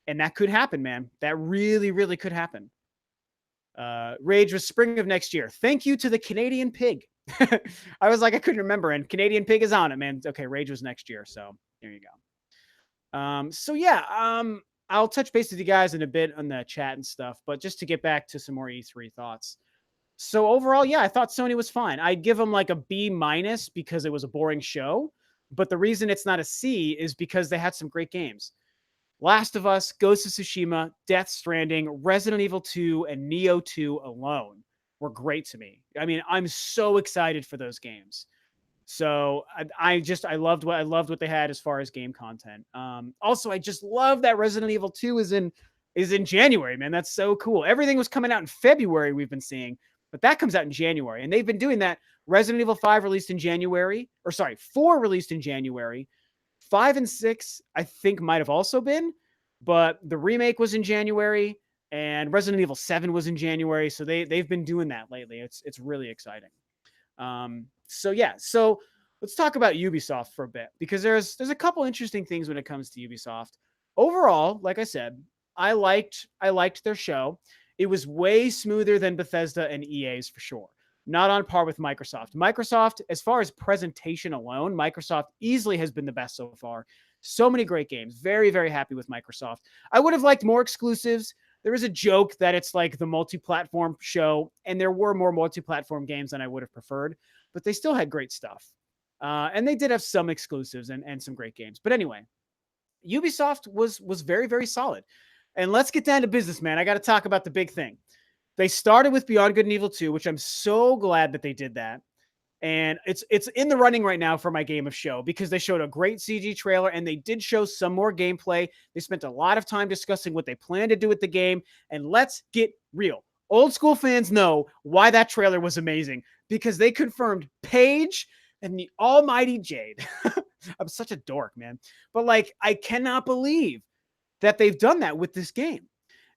S1: And that could happen, man. That really, really could happen. Rage was spring of next year. Thank you to the Canadian Pig. I was like, I couldn't remember. And Canadian Pig is on it, man. Okay, Rage was next year. So there you go. So yeah, I'll touch base with you guys in a bit on the chat and stuff. But just to get back to some more E3 thoughts. So overall, yeah, I thought Sony was fine. I'd give them like a B- because it was a boring show. But the reason it's not a C is because they had some great games. Last of Us, Ghost of Tsushima, Death Stranding, Resident Evil 2, and Nioh 2 alone were great to me. I mean, I'm so excited for those games. So I loved what they had as far as game content. Also, I just love that Resident Evil 2 is in January, man. That's so cool. Everything was coming out in February, we've been seeing, but that comes out in January. And they've been doing that. Resident Evil 5 released in January, 4 released in January. 5 and 6, I think, might have also been, but the remake was in January, and Resident Evil 7 was in January. So they've been doing that lately. It's really exciting. So yeah, so let's talk about Ubisoft for a bit, because there's a couple interesting things when it comes to Ubisoft. Overall, like I said, I liked their show. It was way smoother than Bethesda and EA's for sure. Not on par with Microsoft. Microsoft, as far as presentation alone, Microsoft easily has been the best so far. So many great games. Very, very happy with Microsoft. I would have liked more exclusives. There is a joke that it's like the multi-platform show, and there were more multi-platform games than I would have preferred, but they still had great stuff. And they did have some exclusives and some great games. But anyway, Ubisoft was very, very solid. And let's get down to business, man. I got to talk about the big thing. They started with Beyond Good and Evil 2, which I'm so glad that they did that. And it's in the running right now for my game of show, because they showed a great CG trailer and they did show some more gameplay. They spent a lot of time discussing what they plan to do with the game. And let's get real. Old school fans know why that trailer was amazing, because they confirmed Paige and the almighty Jade. I'm such a dork, man. But like, I cannot believe that they've done that with this game.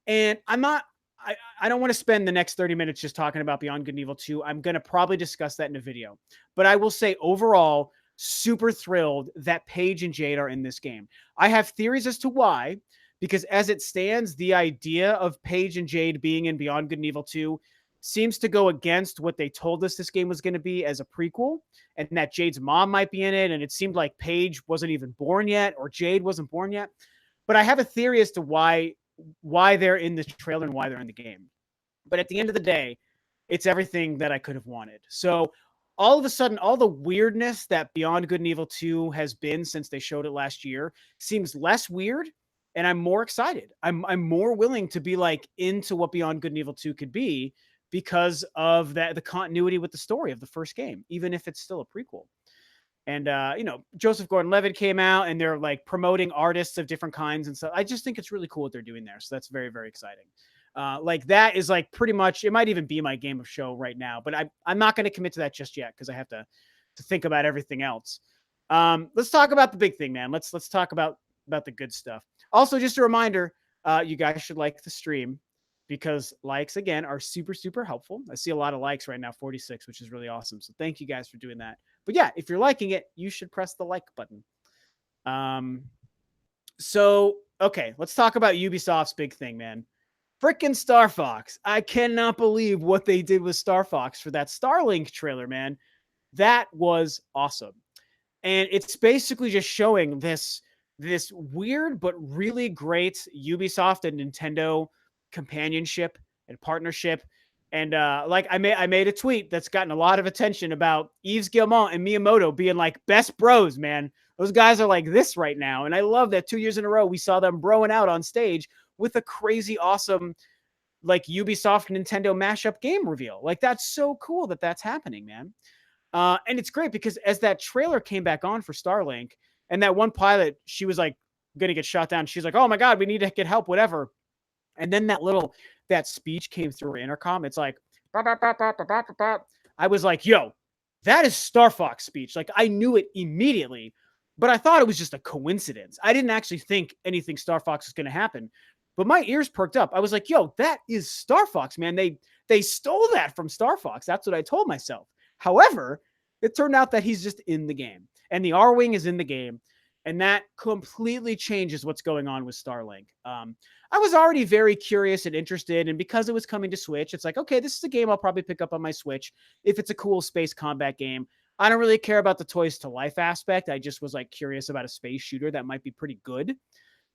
S1: And I don't want to spend the next 30 minutes just talking about Beyond Good and Evil 2. I'm going to probably discuss that in a video. But I will say overall, super thrilled that Paige and Jade are in this game. I have theories as to why, because as it stands, the idea of Paige and Jade being in Beyond Good and Evil 2 seems to go against what they told us this game was going to be as a prequel, and that Jade's mom might be in it. And it seemed like Paige wasn't even born yet, or Jade wasn't born yet. But I have a theory as to why they're in the trailer and why they're in the game. But at the end of the day, it's everything that I could have wanted. So all of a sudden, all the weirdness that Beyond Good and Evil 2 has been since they showed it last year seems less weird, and I'm more excited. I'm more willing to be like into what Beyond Good and Evil 2 could be because of the continuity with the story of the first game, even if it's still a prequel. And Joseph Gordon-Levitt came out, and they're like promoting artists of different kinds and stuff. I just think it's really cool what they're doing there. So that's very, very exciting. Like that is like pretty much, it might even be my game of show right now, but I'm not going to commit to that just yet because I have to think about everything else. Let's talk about the big thing, man. Let's talk about the good stuff. Also, just a reminder, you guys should like the stream because likes, again, are super, super helpful. I see a lot of likes right now, 46, which is really awesome. So thank you guys for doing that. But yeah, if you're liking it, you should press the like button. So, okay, let's talk about Ubisoft's big thing, man. Frickin' StarFox. I cannot believe what they did with StarFox for that Starlink trailer, man. That was awesome. And it's basically just showing this weird but really great Ubisoft and Nintendo companionship and partnership. And like I made a tweet that's gotten a lot of attention about Yves Guillemot and Miyamoto being like best bros, man. Those guys are like this right now. And I love that 2 years in a row we saw them broing out on stage with a crazy awesome like Ubisoft Nintendo mashup game reveal. Like that's so cool that that's happening, man. And it's great because as that trailer came back on for Starlink, and that one pilot, she was like going to get shot down. She's like, oh my God, we need to get help, whatever. And then that speech came through her intercom. It's like, I was like, yo, that is StarFox speech. Like I knew it immediately, but I thought it was just a coincidence. I didn't actually think anything StarFox was going to happen, but my ears perked up. I was like, yo, that is StarFox, man. They stole that from StarFox. That's what I told myself. However, it turned out that he's just in the game, and the R-Wing is in the game, and that completely changes what's going on with Starlink. I was already very curious and interested, and because it was coming to Switch, it's like, okay, this is a game I'll probably pick up on my Switch if it's a cool space combat game. I don't really care about the toys to life aspect. I just was like curious about a space shooter that might be pretty good.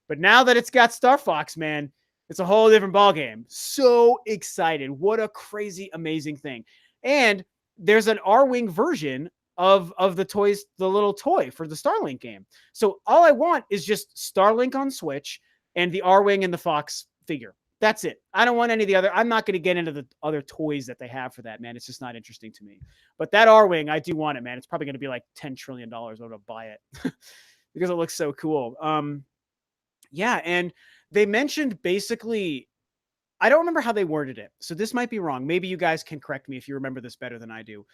S1: But now that it's got StarFox, man, it's a whole different ballgame. So excited. What a crazy, amazing thing. And there's an R-Wing version of the toys, the little toy for the Starlink game. So all I want is just Starlink on Switch and the R-Wing and the Fox figure. That's it. I don't want any of the other. I'm not going to get into the other toys that they have for that, man. It's just not interesting to me. But that R-Wing, I do want it, man. It's probably going to be like $10 trillion. I'm going to buy it because it looks so cool. Yeah, and they mentioned basically, I don't remember how they worded it, so this might be wrong. Maybe you guys can correct me if you remember this better than I do.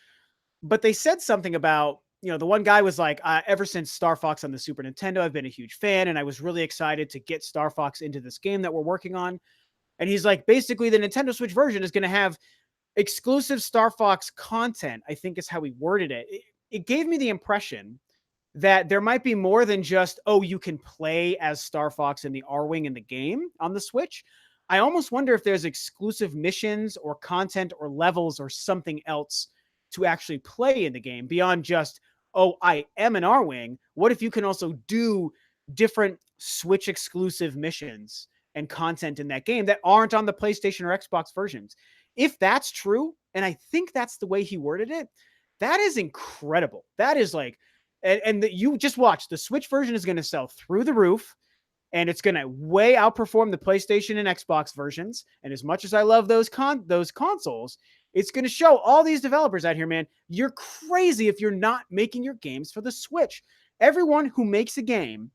S1: But they said something about, the one guy was like, ever since Star Fox on the Super Nintendo, I've been a huge fan, and I was really excited to get Star Fox into this game that we're working on. And he's like, basically, the Nintendo Switch version is going to have exclusive Star Fox content, I think is how he worded it. It gave me the impression that there might be more than just, oh, you can play as Star Fox and the R-Wing in the game on the Switch. I almost wonder if there's exclusive missions or content or levels or something else to actually play in the game beyond just, oh, I am an R-Wing. What if you can also do different Switch exclusive missions and content in that game that aren't on the PlayStation or Xbox versions? If that's true, and I think that's the way he worded it, that is incredible. That is like, you just watch, the Switch version is going to sell through the roof, and it's going to way outperform the PlayStation and Xbox versions. And as much as I love those consoles, it's going to show all these developers out here, man, you're crazy if you're not making your games for the Switch. Everyone who makes a game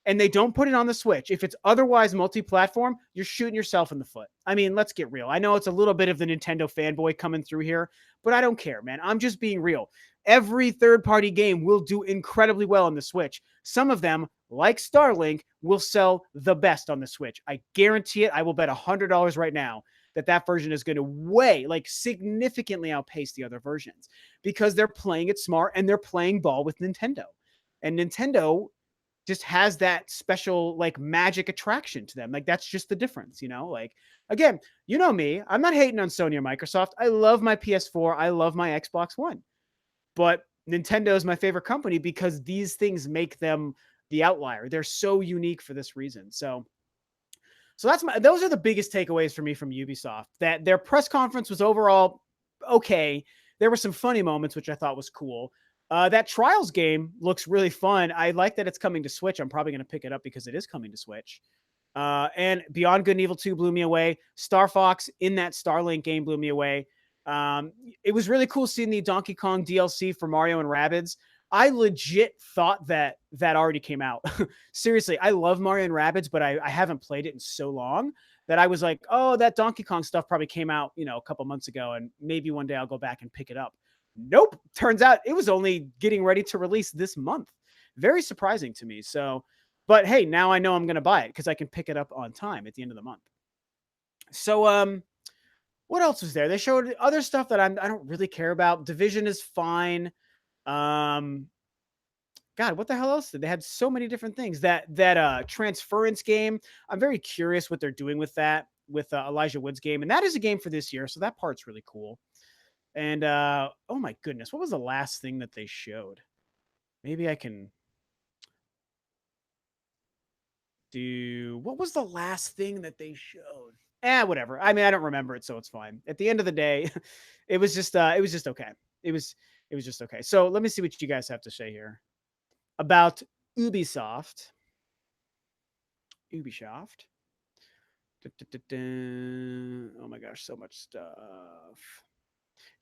S1: and they don't put it on the Switch, if it's otherwise multi-platform, you're shooting yourself in the foot. I mean, let's get real. I know it's a little bit of the Nintendo fanboy coming through here, but I don't care, man. I'm just being real. Every third-party game will do incredibly well on the Switch. Some of them, like Starlink, will sell the best on the Switch. I guarantee it. I will bet $100 right now that version is going to significantly outpace the other versions because they're playing it smart and they're playing ball with Nintendo. And Nintendo, just has that special like magic attraction to them. Like that's just the difference, you know? Like again, you know me, I'm not hating on Sony or Microsoft. I love my PS4, I love my Xbox One. But Nintendo is my favorite company because these things make them the outlier. They're so unique for this reason. So those are the biggest takeaways for me from Ubisoft. That their press conference was overall okay. There were some funny moments which I thought was cool. That Trials game looks really fun. I like that it's coming to Switch. I'm probably going to pick it up because it is coming to Switch. And Beyond Good and Evil 2 blew me away. StarFox in that Starlink game blew me away. It was really cool seeing the Donkey Kong DLC for Mario and Rabbids. I legit thought that already came out. Seriously, I love Mario and Rabbids, but I haven't played it in so long that I was like, oh, that Donkey Kong stuff probably came out, a couple months ago, and maybe one day I'll go back and pick it up. Nope. Turns out it was only getting ready to release this month. Very surprising to me. So, but hey, now I know I'm going to buy it because I can pick it up on time at the end of the month. So, what else was there? They showed other stuff that I don't really care about. Division is fine. God, what the hell else? They had so many different things. That transference game. I'm very curious what they're doing with that, with Elijah Wood's game, and that is a game for this year, so that part's really cool. And oh my goodness, what was the last thing that they showed? Maybe I can do. What was the last thing that they showed? Whatever. I mean, I don't remember it, so it's fine. At the end of the day, it was just okay. It was just okay. So let me see what you guys have to say here about Ubisoft. Ubisoft. Oh my gosh, so much stuff.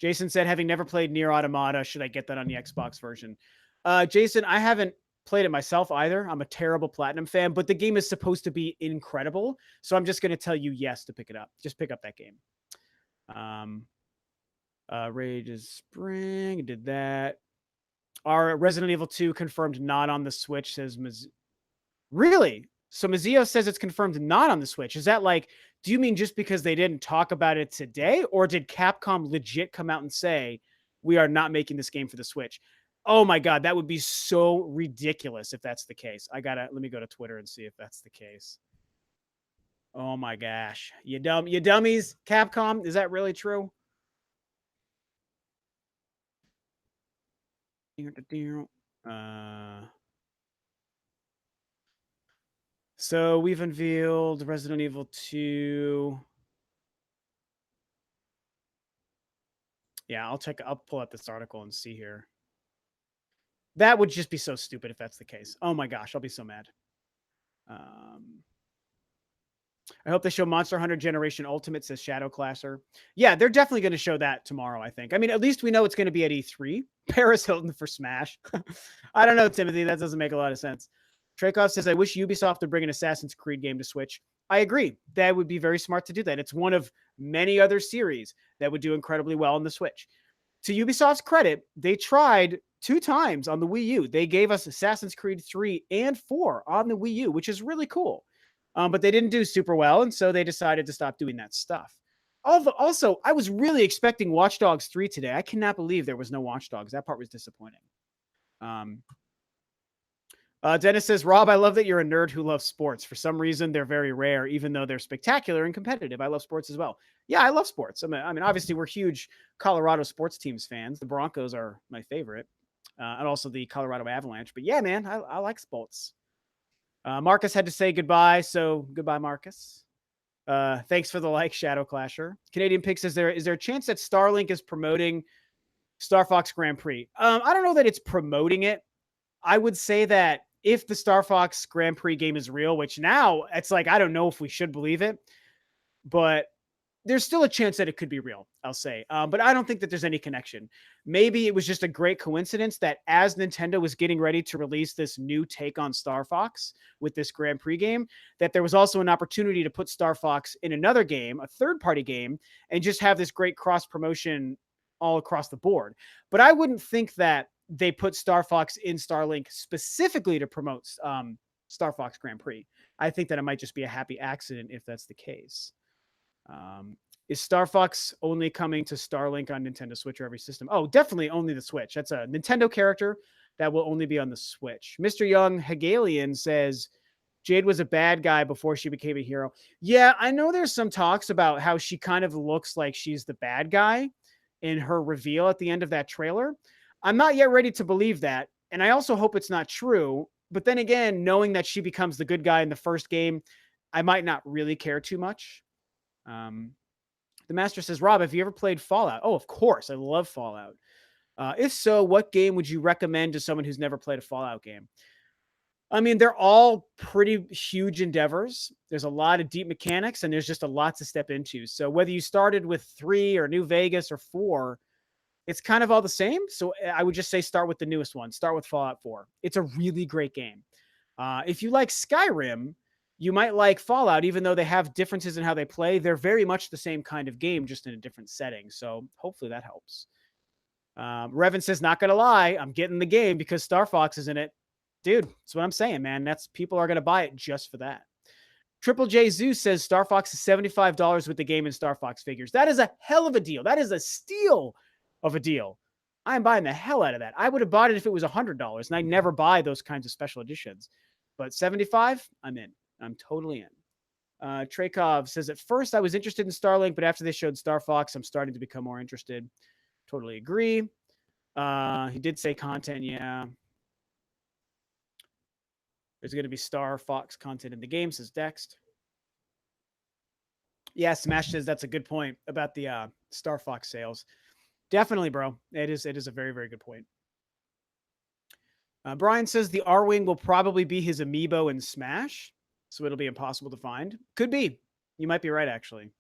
S1: Jason said, having never played Nier Automata, should I get that on the Xbox version? Jason, I haven't played it myself either. I'm a terrible Platinum fan, but the game is supposed to be incredible. So I'm just going to tell you yes to pick it up. Just pick up that game. Rage is Spring. Did that. Our Resident Evil 2 confirmed not on the Switch, says Really? So Mazio says it's confirmed not on the Switch. Is that like, do you mean just because they didn't talk about it today? Or did Capcom legit come out and say, we are not making this game for the Switch? Oh my God, that would be so ridiculous if that's the case. Let me go to Twitter and see if that's the case. Oh my gosh. You dummies, Capcom, is that really true? So we've unveiled Resident Evil 2. Yeah, I'll pull out this article and see here. That would just be so stupid if that's the case. Oh my gosh, I'll be so mad. I hope they show Monster Hunter Generation Ultimate, says Shadow Classer. Yeah, they're definitely going to show that tomorrow, I think. I mean, at least we know it's going to be at E3. Paris Hilton for Smash. I don't know, Timothy. That doesn't make a lot of sense. Traykov says, I wish Ubisoft would bring an Assassin's Creed game to Switch. I agree. That would be very smart to do that. It's one of many other series that would do incredibly well on the Switch. To Ubisoft's credit, they tried 2 times on the Wii U. They gave us Assassin's Creed 3 and 4 on the Wii U, which is really cool. But they didn't do super well, and so they decided to stop doing that stuff. Also, I was really expecting Watch Dogs 3 today. I cannot believe there was no Watch Dogs. That part was disappointing. Dennis says, Rob, I love that you're a nerd who loves sports. For some reason, they're very rare, even though they're spectacular and competitive. I love sports as well. Yeah, I love sports. I mean, obviously, we're huge Colorado sports teams fans. The Broncos are my favorite, and also the Colorado Avalanche. But yeah, man, I like sports. Marcus had to say goodbye, so goodbye, Marcus. Thanks for the like, Shadow Clasher. Canadian Pig says, is there a chance that Starlink is promoting StarFox Grand Prix? I don't know that it's promoting it. I would say that if the StarFox Grand Prix game is real, which now it's like, I don't know if we should believe it, but there's still a chance that it could be real, I'll say. But I don't think that there's any connection. Maybe it was just a great coincidence that as Nintendo was getting ready to release this new take on StarFox with this Grand Prix game, that there was also an opportunity to put StarFox in another game, a third-party game, and just have this great cross-promotion all across the board. But I wouldn't think that they put StarFox in Starlink specifically to promote StarFox Grand Prix. I think that it might just be a happy accident if that's the case. Is StarFox only coming to Starlink on Nintendo Switch or every system? Oh, definitely only the Switch. That's a Nintendo character that will only be on the Switch. Mr. Young Hegelian says Jade was a bad guy before she became a hero. Yeah, I know there's some talks about how she kind of looks like she's the bad guy in her reveal at the end of that trailer. I'm not yet ready to believe that. And I also hope it's not true. But then again, knowing that she becomes the good guy in the first game, I might not really care too much. The Master says, Rob, have you ever played Fallout? Oh, of course. I love Fallout. If so, what game would you recommend to someone who's never played a Fallout game? I mean, they're all pretty huge endeavors. There's a lot of deep mechanics, and there's just a lot to step into. So whether you started with 3 or New Vegas or 4, it's kind of all the same. So I would just say start with the newest one. Start with Fallout 4. It's a really great game. If you like Skyrim, you might like Fallout, even though they have differences in how they play. They're very much the same kind of game, just in a different setting. So hopefully that helps. Revan says, not going to lie, I'm getting the game because StarFox is in it. Dude, that's what I'm saying, man. That's people are going to buy it just for that. Triple J Zeus says StarFox is $75 with the game and StarFox figures. That is a hell of a deal. That is a steal of a deal. I'm buying the hell out of that. I would have bought it if it was $100, and I never buy those kinds of special editions. But 75, I'm in. I'm totally in. Traykov says, at first I was interested in Starlink, but after they showed StarFox, I'm starting to become more interested. Totally agree. He did say content, yeah. There's going to be StarFox content in the game, says Dext. Yeah, Smash says that's a good point about the StarFox sales. Definitely, bro. It is a very, very good point. Brian says the R-Wing will probably be his amiibo in Smash, so it'll be impossible to find. Could be. You might be right, actually.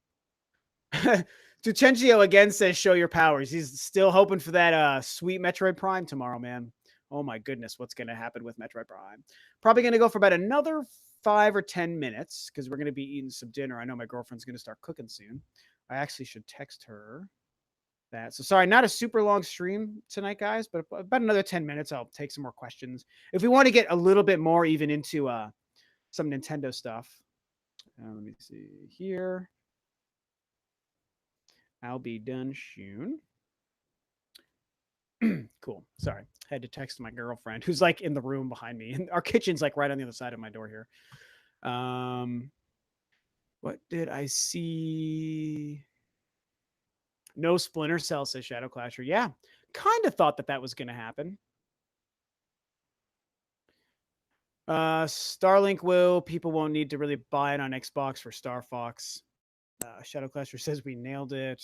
S1: Tuchencio again says, show your powers. He's still hoping for that sweet Metroid Prime tomorrow, man. Oh my goodness, what's going to happen with Metroid Prime? Probably going to go for about another 5 or 10 minutes because we're going to be eating some dinner. I know my girlfriend's going to start cooking soon. I actually should text her that. So sorry, not a super long stream tonight, guys, but about another 10 minutes. I'll take some more questions. If we want to get a little bit more even into some Nintendo stuff. Let me see here. I'll be done soon. Cool. Sorry. I had to text my girlfriend who's like in the room behind me. And our kitchen's like right on the other side of my door here. What did I see? No Splinter Cell, says Shadow Clasher. Yeah. Kind of thought that was going to happen. Starlink people won't need to really buy it on Xbox for StarFox. Shadow Clasher says we nailed it.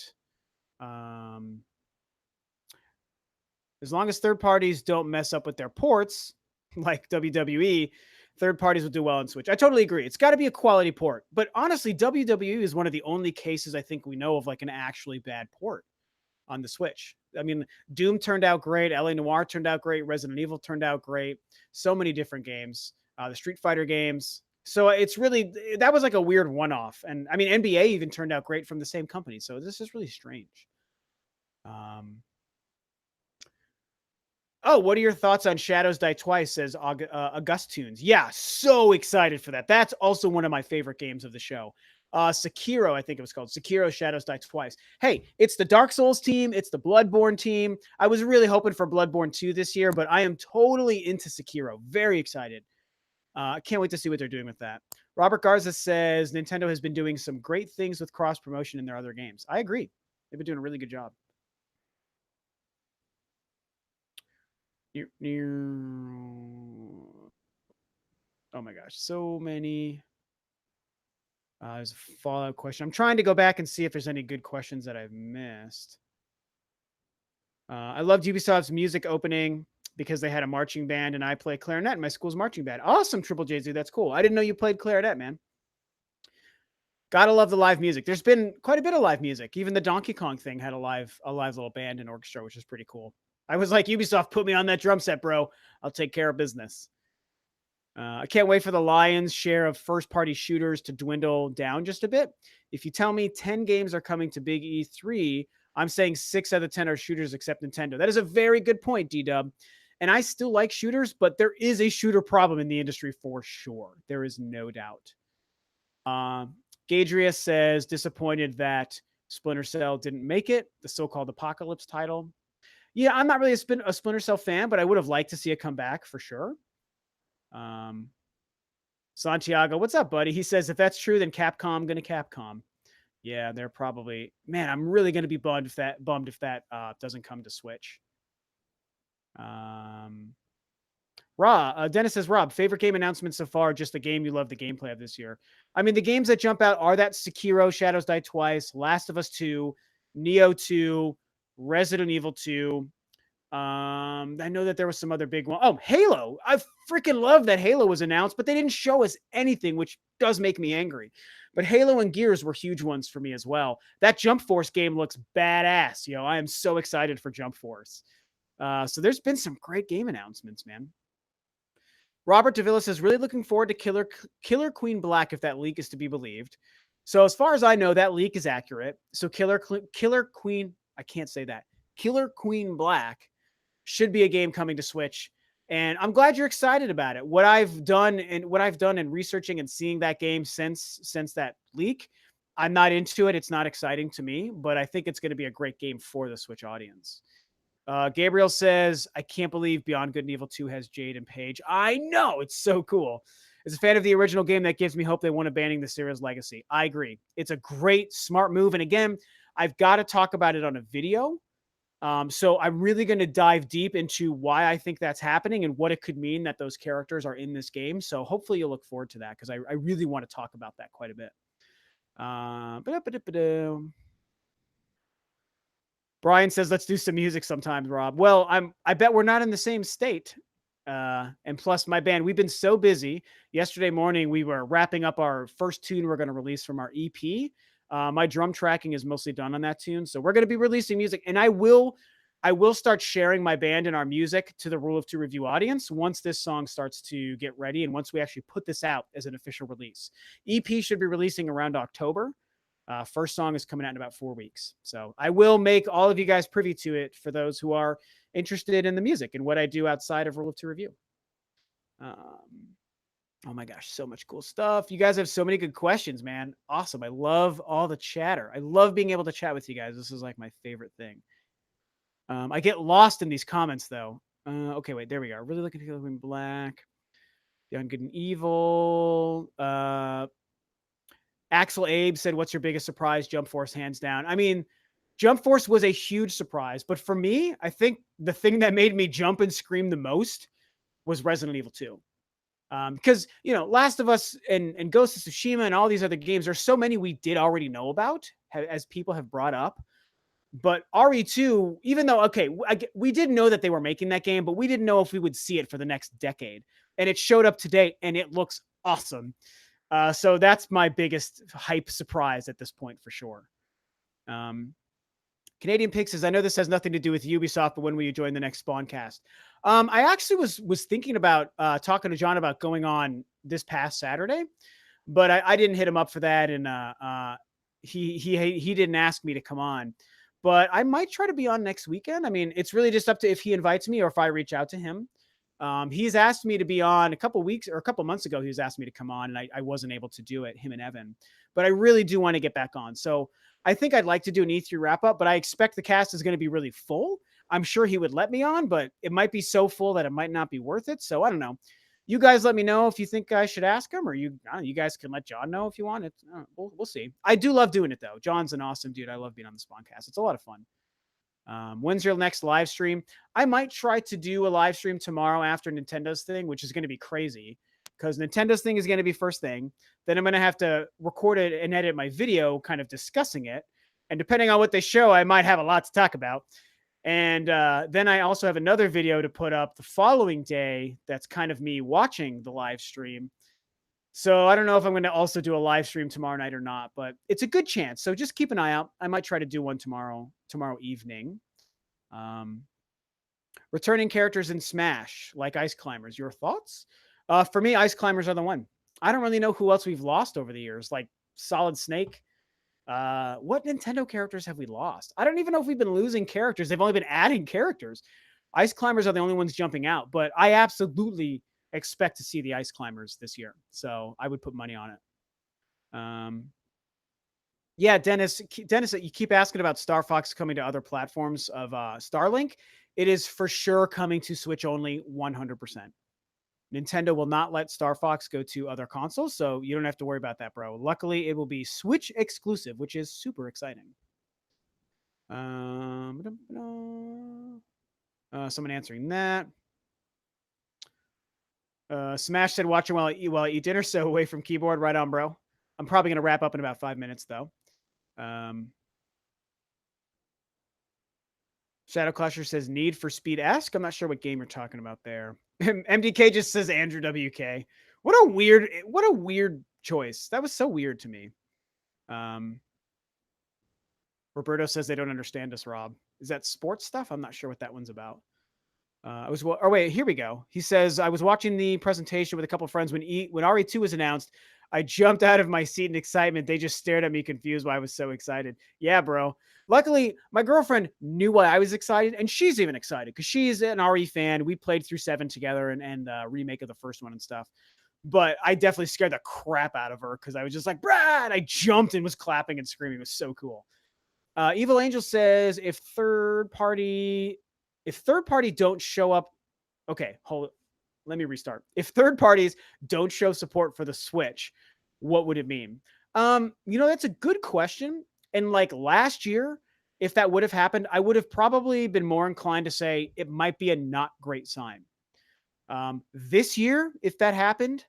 S1: As long as third parties don't mess up with their ports, like WWE, third parties will do well on Switch. I totally agree. It's got to be a quality port. But honestly, WWE is one of the only cases I think we know of like an actually bad port on the Switch. I mean, Doom turned out great. LA Noire turned out great. Resident Evil turned out great. So many different games. The Street Fighter games. So it's really, that was like a weird one-off. And I mean, NBA even turned out great from the same company. So this is really strange. Oh, what are your thoughts on Shadows Die Twice, says Augustunes. Yeah, so excited for that. That's also one of my favorite games of the show. Sekiro, I think it was called. Sekiro Shadows Die Twice. Hey, it's the Dark Souls team. It's the Bloodborne team. I was really hoping for Bloodborne 2 this year, but I am totally into Sekiro. Very excited. I can't wait to see what they're doing with that. Robert Garza says Nintendo has been doing some great things with cross-promotion in their other games. I agree. They've been doing a really good job. Oh my gosh, so many. There's a Fallout question. I'm trying to go back and see if there's any good questions that I've missed. I loved Ubisoft's music opening because they had a marching band, and I play clarinet in my school's marching band. Awesome, Triple JZ. That's cool. I didn't know you played clarinet, man. Gotta love the live music. There's been quite a bit of live music. Even the Donkey Kong thing had a live little band and orchestra, which is pretty cool. I was like, Ubisoft, put me on that drum set, bro. I'll take care of business. I can't wait for the Lions' share of first-party shooters to dwindle down just a bit. If you tell me 10 games are coming to Big E3, I'm saying 6 out of 10 are shooters except Nintendo. That is a very good point, D-Dub. And I still like shooters, but there is a shooter problem in the industry for sure. There is no doubt. Gadria says, disappointed that Splinter Cell didn't make it, the so-called Apocalypse title. Yeah, I'm not really a Splinter Cell fan, but I would have liked to see it come back for sure. Santiago, what's up, buddy? He says, if that's true, then Capcom gonna Capcom. Yeah, they're probably, man, I'm really gonna be bummed if that doesn't come to Switch. Dennis says, Rob, favorite game announcement so far, just the game you love the gameplay of this year. I mean, the games that jump out are that Sekiro, Shadows Die Twice, Last of Us 2, Neo 2, Resident Evil 2. I know that there was some other big one. Oh, Halo. I freaking love that Halo was announced, but they didn't show us anything, which does make me angry. But Halo and Gears were huge ones for me as well. That Jump Force game looks badass. I am so excited for Jump Force. So there's been some great game announcements, man. Robert Davila says, really looking forward to Killer Queen Black if that leak is to be believed. So as far as I know, that leak is accurate. So Killer Queen, I can't say that. Killer Queen Black should be a game coming to Switch. And I'm glad you're excited about it. What I've done in researching and seeing that game since that leak, I'm not into it. It's not exciting to me, but I think it's going to be a great game for the Switch audience. Gabriel says, I can't believe Beyond Good and Evil 2 has Jade and Paige. I know, it's so cool. As a fan of the original game, that gives me hope they won't abandon the series legacy. I agree. It's a great, smart move. And again, I've got to talk about it on a video. So I'm really going to dive deep into why I think that's happening and what it could mean that those characters are in this game. So hopefully you'll look forward to that because I really want to talk about that quite a bit. Brian says, let's do some music sometimes, Rob. Well, I bet we're not in the same state. And plus my band, we've been so busy. Yesterday morning, we were wrapping up our first tune we're going to release from our EP. My drum tracking is mostly done on that tune. So we're going to be releasing music, and I will start sharing my band and our music to the Rule of Two Review audience once this song starts to get ready. And once we actually put this out as an official release, EP should be releasing around October. First song is coming out in about 4 weeks. So I will make all of you guys privy to it for those who are interested in the music and what I do outside of Rule of Two Review. Oh my gosh, so much cool stuff. You guys have so many good questions, man. Awesome. I love all the chatter. I love being able to chat with you guys. This is like my favorite thing. I get lost in these comments though. Okay, wait, there we are. Really looking to Queen Black. Young Good and Evil. Axel Abe said, what's your biggest surprise? Jump Force, hands down. I mean, Jump Force was a huge surprise, but for me, I think the thing that made me jump and scream the most was Resident Evil 2. Because, Last of Us and Ghost of Tsushima and all these other games, there's so many we did already know about, as people have brought up. But RE2, even though, okay, we did know that they were making that game, but we didn't know if we would see it for the next decade. And it showed up today, and it looks awesome. So that's my biggest hype surprise at this point for sure. Canadian Pig says, I know this has nothing to do with Ubisoft, but when will you join the next Spawncast? I actually was thinking about talking to John about going on this past Saturday, but I didn't hit him up for that, and he didn't ask me to come on. But I might try to be on next weekend. I mean, it's really just up to if he invites me or if I reach out to him. He's asked me to be on a couple months ago. He was asked me to come on, and I wasn't able to do it, him and Evan. But I really do want to get back on. So I think I'd like to do an E3 wrap up, but I expect the cast is going to be really full. I'm sure he would let me on, but it might be so full that it might not be worth it. So I don't know. You guys let me know if you think I should ask him, or you guys can let John know if you want it. We'll see. I do love doing it though. John's an awesome dude. I love being on the Spawncast. It's a lot of fun. When's your next live stream? I might try to do a live stream tomorrow after Nintendo's thing, which is going to be crazy because Nintendo's thing is going to be first thing. Then I'm going to have to record it and edit my video kind of discussing it. And depending on what they show, I might have a lot to talk about. And then I also have another video to put up the following day. That's kind of me watching the live stream. So I don't know if I'm going to also do a live stream tomorrow night or not, but it's a good chance. So just keep an eye out. I might try to do one tomorrow evening. Returning characters in Smash, like Ice Climbers. Your thoughts? For me, Ice Climbers are the one. I don't really know who else we've lost over the years, like Solid Snake. What Nintendo characters have we lost? I don't even know if we've been losing characters. They've only been adding characters. Ice Climbers are the only ones jumping out, but I absolutely expect to see the Ice Climbers this year. So I would put money on it. Yeah, Dennis, you keep asking about StarFox coming to other platforms of Starlink. It is for sure coming to Switch only 100%. Nintendo will not let StarFox go to other consoles, so you don't have to worry about that, bro. Luckily, it will be Switch exclusive, which is super exciting. Someone answering that. Smash said, watching while I eat dinner, so away from keyboard. Right on, bro. I'm probably going to wrap up in about 5 minutes, though. Shadow Clasher says, Need for Speed Esque. I'm not sure what game you're talking about there. MDK just says Andrew WK. What a weird choice. That was so weird to me. Roberto says they don't understand us, Rob. Is that sports stuff? I'm not sure what that one's about. Here we go. He says, I was watching the presentation with a couple of friends when RE2 was announced. I jumped out of my seat in excitement. They just stared at me confused why I was so excited. Yeah, bro. Luckily, my girlfriend knew why I was excited, and she's even excited because she's an RE fan. We played through 7 together and remake of the first one and stuff. But I definitely scared the crap out of her because I was just like, Brad! I jumped and was clapping and screaming. It was so cool. Evil Angel says, if third party don't show up, okay, let me restart. If third parties don't show support for the Switch, what would it mean? That's a good question. And like last year, if that would have happened, I would have probably been more inclined to say it might be a not great sign. This year, if that happened,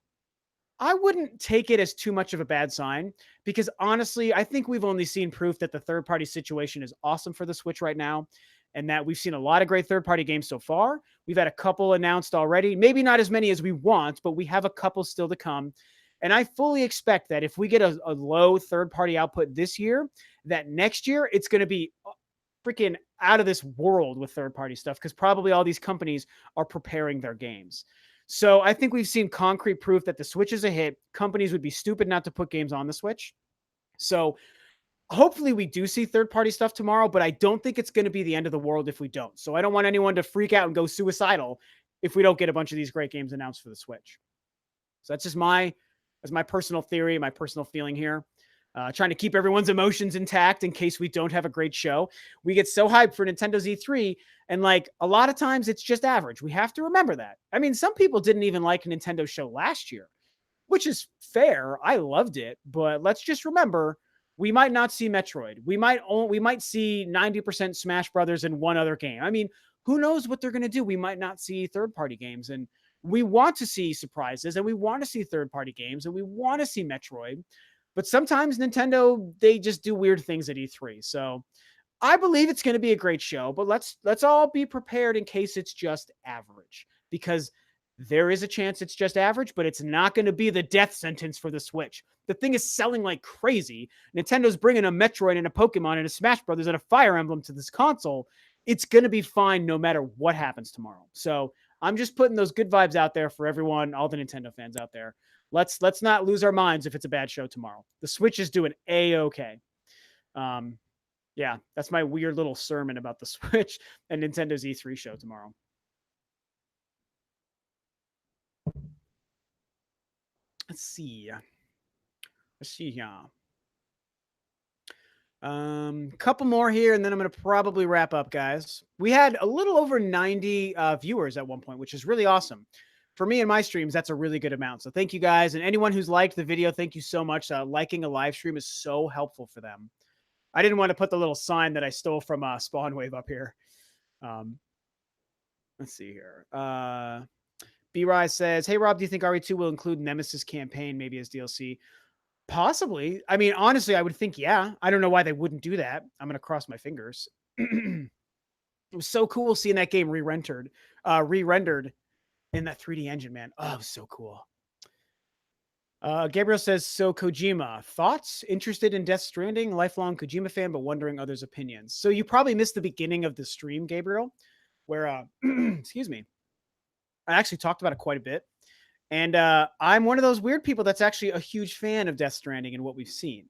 S1: I wouldn't take it as too much of a bad sign because honestly, I think we've only seen proof that the third-party situation is awesome for the Switch right now and that we've seen a lot of great third-party games so far. We've had a couple announced already, maybe not as many as we want, but we have a couple still to come. And I fully expect that if we get a low third-party output this year, that next year it's going to be freaking out of this world with third-party stuff because probably all these companies are preparing their games. So I think we've seen concrete proof that the Switch is a hit. Companies would be stupid not to put games on the Switch. So hopefully we do see third-party stuff tomorrow, but I don't think it's going to be the end of the world if we don't. So I don't want anyone to freak out and go suicidal if we don't get a bunch of these great games announced for the Switch. So that's just my personal theory, my personal feeling here. Trying to keep everyone's emotions intact in case we don't have a great show. We get so hyped for Nintendo's E3, and like a lot of times it's just average. We have to remember that. I mean, some people didn't even like a Nintendo show last year, which is fair. I loved it, but let's just remember we might not see Metroid. We might see 90% Smash Brothers and one other game. I mean, who knows what they're going to do? We might not see third-party games, and we want to see surprises, and we want to see third-party games, and we want to see Metroid. But sometimes Nintendo, they just do weird things at E3. So I believe it's going to be a great show, but let's all be prepared in case it's just average because there is a chance it's just average, but it's not going to be the death sentence for the Switch. The thing is selling like crazy. Nintendo's bringing a Metroid and a Pokemon and a Smash Brothers and a Fire Emblem to this console. It's going to be fine no matter what happens tomorrow. So I'm just putting those good vibes out there for everyone, all the Nintendo fans out there. Let's not lose our minds if it's a bad show tomorrow. The Switch is doing A-okay. Yeah, that's my weird little sermon about the Switch and Nintendo's E3 show tomorrow. Let's see here. Couple more here, and then I'm going to probably wrap up, guys. We had a little over 90 viewers at one point, which is really awesome. For me and my streams, that's a really good amount. So thank you guys. And anyone who's liked the video, thank you so much. Liking a live stream is so helpful for them. I didn't want to put the little sign that I stole from Spawnwave up here. Let's see here. B-Rise says, hey, Rob, do you think RE2 will include Nemesis campaign maybe as DLC? Possibly. I mean, honestly, I would think, yeah. I don't know why they wouldn't do that. I'm going to cross my fingers. It was so cool seeing that game re-rendered in that 3D engine, man. Oh, it was so cool. Gabriel says, so Kojima, thoughts? Interested in Death Stranding? Lifelong Kojima fan, but wondering others' opinions. So you probably missed the beginning of the stream, Gabriel, where, excuse me, I actually talked about it quite a bit. And I'm one of those weird people that's actually a huge fan of Death Stranding and what we've seen.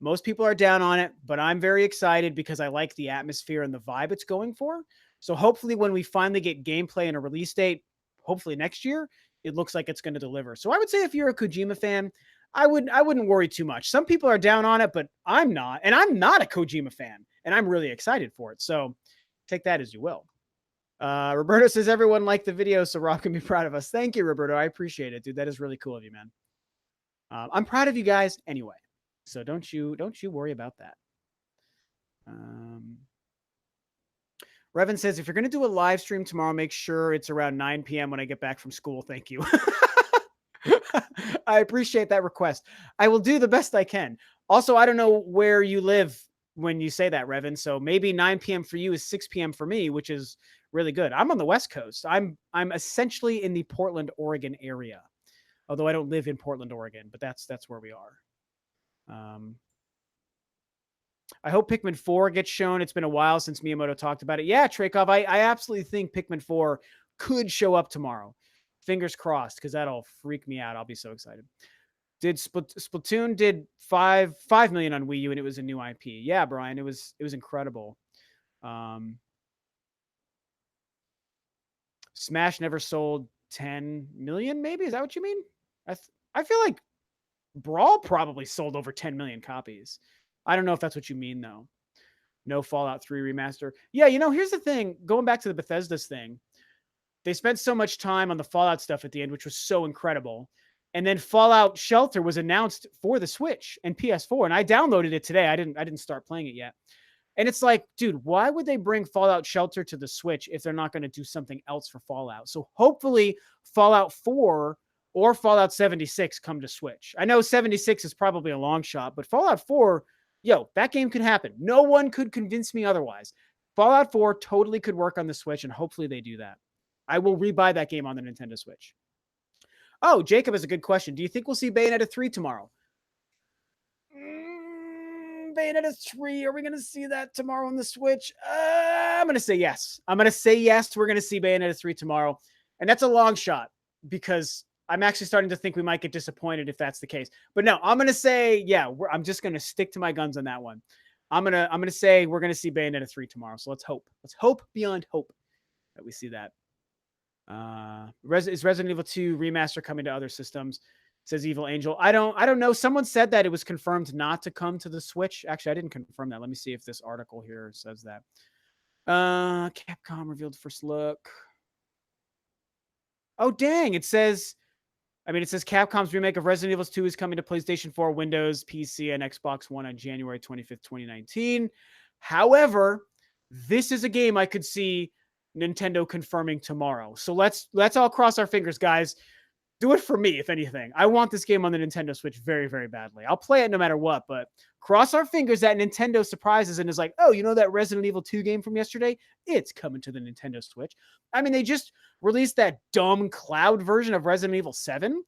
S1: Most people are down on it, but I'm very excited because I like the atmosphere and the vibe it's going for. So hopefully when we finally get gameplay and a release date, hopefully next year, it looks like it's going to deliver. So I would say if you're a Kojima fan, I wouldn't worry too much. Some people are down on it, but I'm not. And I'm not a Kojima fan. And I'm really excited for it. So take that as you will. Roberto says everyone liked the video, so Rob can be proud of us. Thank you, Roberto. I appreciate it, dude. That is really cool of you, man. I'm proud of you guys anyway, so don't you worry about that. Revan says if you're going to do a live stream tomorrow, make sure it's around 9 p.m. when I get back from school. Thank you. I appreciate that request. I will do the best I can. Also, I don't know where you live when you say that, Revan. So maybe 9 p.m. for you is 6 p.m. for me, which is really good. I'm on the West Coast. I'm essentially in the Portland, Oregon area. Although I don't live in Portland, Oregon, but that's where we are. I hope Pikmin 4 gets shown. It's been a while since Miyamoto talked about it. Yeah, Traykov, I absolutely think Pikmin 4 could show up tomorrow. Fingers crossed, because that'll freak me out. I'll be so excited. Did Splatoon did 5 million on Wii U, and it was a new IP. Yeah, Brian, it was incredible. Smash never sold 10 million, maybe? Is that what you mean? I feel like Brawl probably sold over 10 million copies. I don't know if that's what you mean, though. No Fallout 3 remaster. Yeah, here's the thing. Going back to the Bethesda's thing, they spent so much time on the Fallout stuff at the end, which was so incredible. And then Fallout Shelter was announced for the Switch and PS4, and I downloaded it today. I didn't start playing it yet. And it's like, dude, why would they bring Fallout Shelter to the Switch if they're not going to do something else for Fallout? So hopefully Fallout 4 or Fallout 76 come to Switch. I know 76 is probably a long shot, but Fallout 4, that game could happen. No one could convince me otherwise. Fallout 4 totally could work on the Switch, and hopefully they do that. I will rebuy that game on the Nintendo Switch. Oh, Jacob has a good question. Do you think we'll see Bayonetta 3 tomorrow? Bayonetta 3, are we going to see that tomorrow on the Switch? I'm going to say yes. We're going to see Bayonetta 3 tomorrow. And that's a long shot because I'm actually starting to think we might get disappointed if that's the case. But no, I'm going to say, yeah, I'm just going to stick to my guns on that one. I'm going to say we're going to see Bayonetta 3 tomorrow. So let's hope. Let's hope beyond hope that we see that. Is Resident Evil 2 remaster coming to other systems? Says Evil Angel. I don't know. Someone said that it was confirmed not to come to the Switch. Actually, I didn't confirm that. Let me see if this article here says that. Capcom revealed first look. Oh, dang. It says Capcom's remake of Resident Evil 2 is coming to PlayStation 4, Windows, PC, and Xbox One on January 25th, 2019. However, this is a game I could see Nintendo confirming tomorrow. So let's all cross our fingers, guys. Do it for me, if anything. I want this game on the Nintendo Switch very, very badly. I'll play it no matter what, but cross our fingers that Nintendo surprises and is like, oh, that Resident Evil 2 game from yesterday? It's coming to the Nintendo Switch. I mean, they just released that dumb cloud version of Resident Evil 7.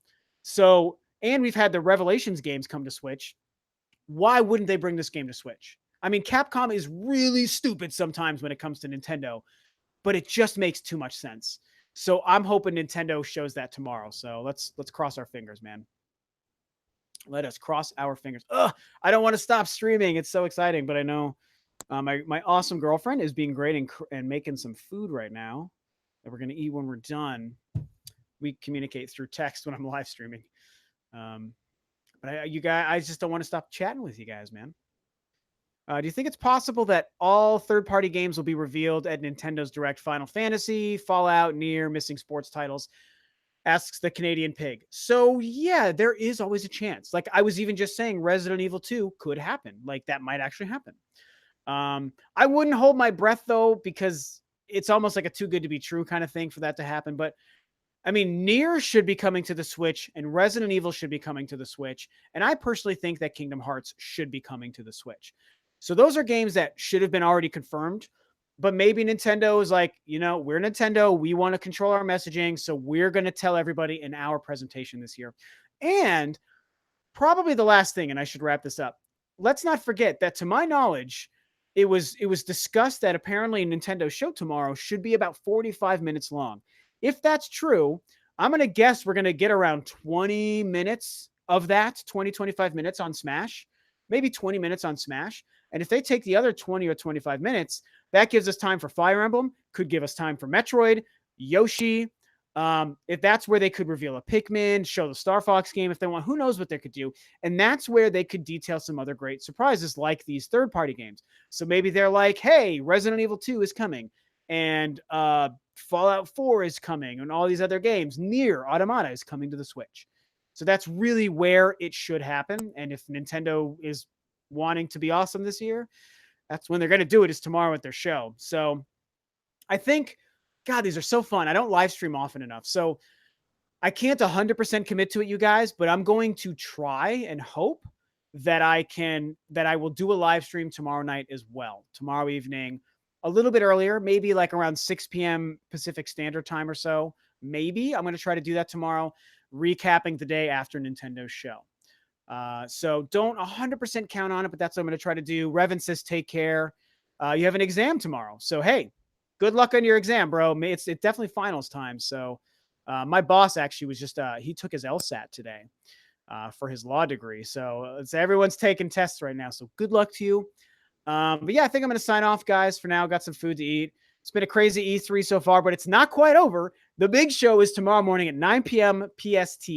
S1: So, and we've had the Revelations games come to Switch. Why wouldn't they bring this game to Switch? I mean, Capcom is really stupid sometimes when it comes to Nintendo, but it just makes too much sense. So I'm hoping Nintendo shows that tomorrow. So let's cross our fingers, man. Let us cross our fingers. Ugh, I don't want to stop streaming. It's so exciting, but I know my awesome girlfriend is being great and making some food right now that we're going to eat when we're done. We communicate through text when I'm live streaming. But I just don't want to stop chatting with you guys, man. Do you think it's possible that all third-party games will be revealed at Nintendo's Direct? Final Fantasy, Fallout, Nier, missing sports titles? Asks the Canadian Pig. So, yeah, there is always a chance. Like, I was even just saying Resident Evil 2 could happen. Like, that might actually happen. I wouldn't hold my breath, though, because it's almost like a too good to be true kind of thing for that to happen. But, I mean, Nier should be coming to the Switch, and Resident Evil should be coming to the Switch. And I personally think that Kingdom Hearts should be coming to the Switch. So those are games that should have been already confirmed, but maybe Nintendo is like, we're Nintendo. We want to control our messaging. So we're going to tell everybody in our presentation this year. And probably the last thing, and I should wrap this up. Let's not forget that to my knowledge, it was discussed that apparently Nintendo's show tomorrow should be about 45 minutes long. If that's true, I'm going to guess we're going to get around 20 minutes of that, 20, 25 minutes on Smash, maybe 20 minutes on Smash. And if they take the other 20 or 25 minutes, that gives us time for Fire Emblem, could give us time for Metroid, Yoshi. If that's where they could reveal a Pikmin, show the StarFox game if they want, who knows what they could do. And that's where they could detail some other great surprises like these third-party games. So maybe they're like, hey, Resident Evil 2 is coming. and Fallout 4 is coming, and all these other games. Nier Automata is coming to the Switch. So that's really where it should happen. And if Nintendo is wanting to be awesome this year, that's when they're going to do it, is tomorrow at their show. So I think, God, these are so fun. I don't live stream often enough. So I can't 100% commit to it, you guys, but I'm going to try and hope that I will do a live stream tomorrow night as well. Tomorrow evening, a little bit earlier, maybe like around 6 p.m. Pacific Standard Time or so. Maybe I'm going to try to do that tomorrow, recapping the day after Nintendo's show. So don't 100% count on it, but that's what I'm going to try to do. Revan says, take care. You have an exam tomorrow. So, hey, good luck on your exam, bro. It's definitely finals time. So my boss actually was just, he took his LSAT today for his law degree. So everyone's taking tests right now. So good luck to you. But yeah, I think I'm going to sign off, guys, for now. Got some food to eat. It's been a crazy E3 so far, but it's not quite over. The big show is tomorrow morning at 9 p.m. PST.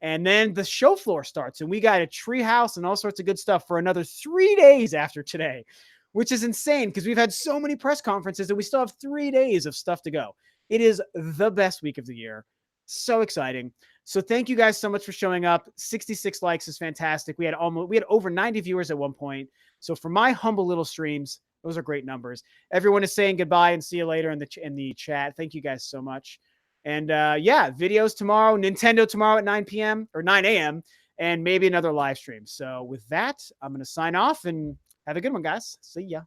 S1: And then the show floor starts, and we got a tree house and all sorts of good stuff for another 3 days after today, which is insane because we've had so many press conferences and we still have 3 days of stuff to go. It is the best week of the year. So exciting. So thank you guys so much for showing up. 66 likes is fantastic. We had over 90 viewers at one point. So for my humble little streams, those are great numbers. Everyone is saying goodbye and see you later in the chat. Thank you guys so much. And yeah, videos tomorrow, Nintendo tomorrow at 9 p.m. or 9 a.m. and maybe another live stream. So with that, I'm going to sign off and have a good one, guys. See ya.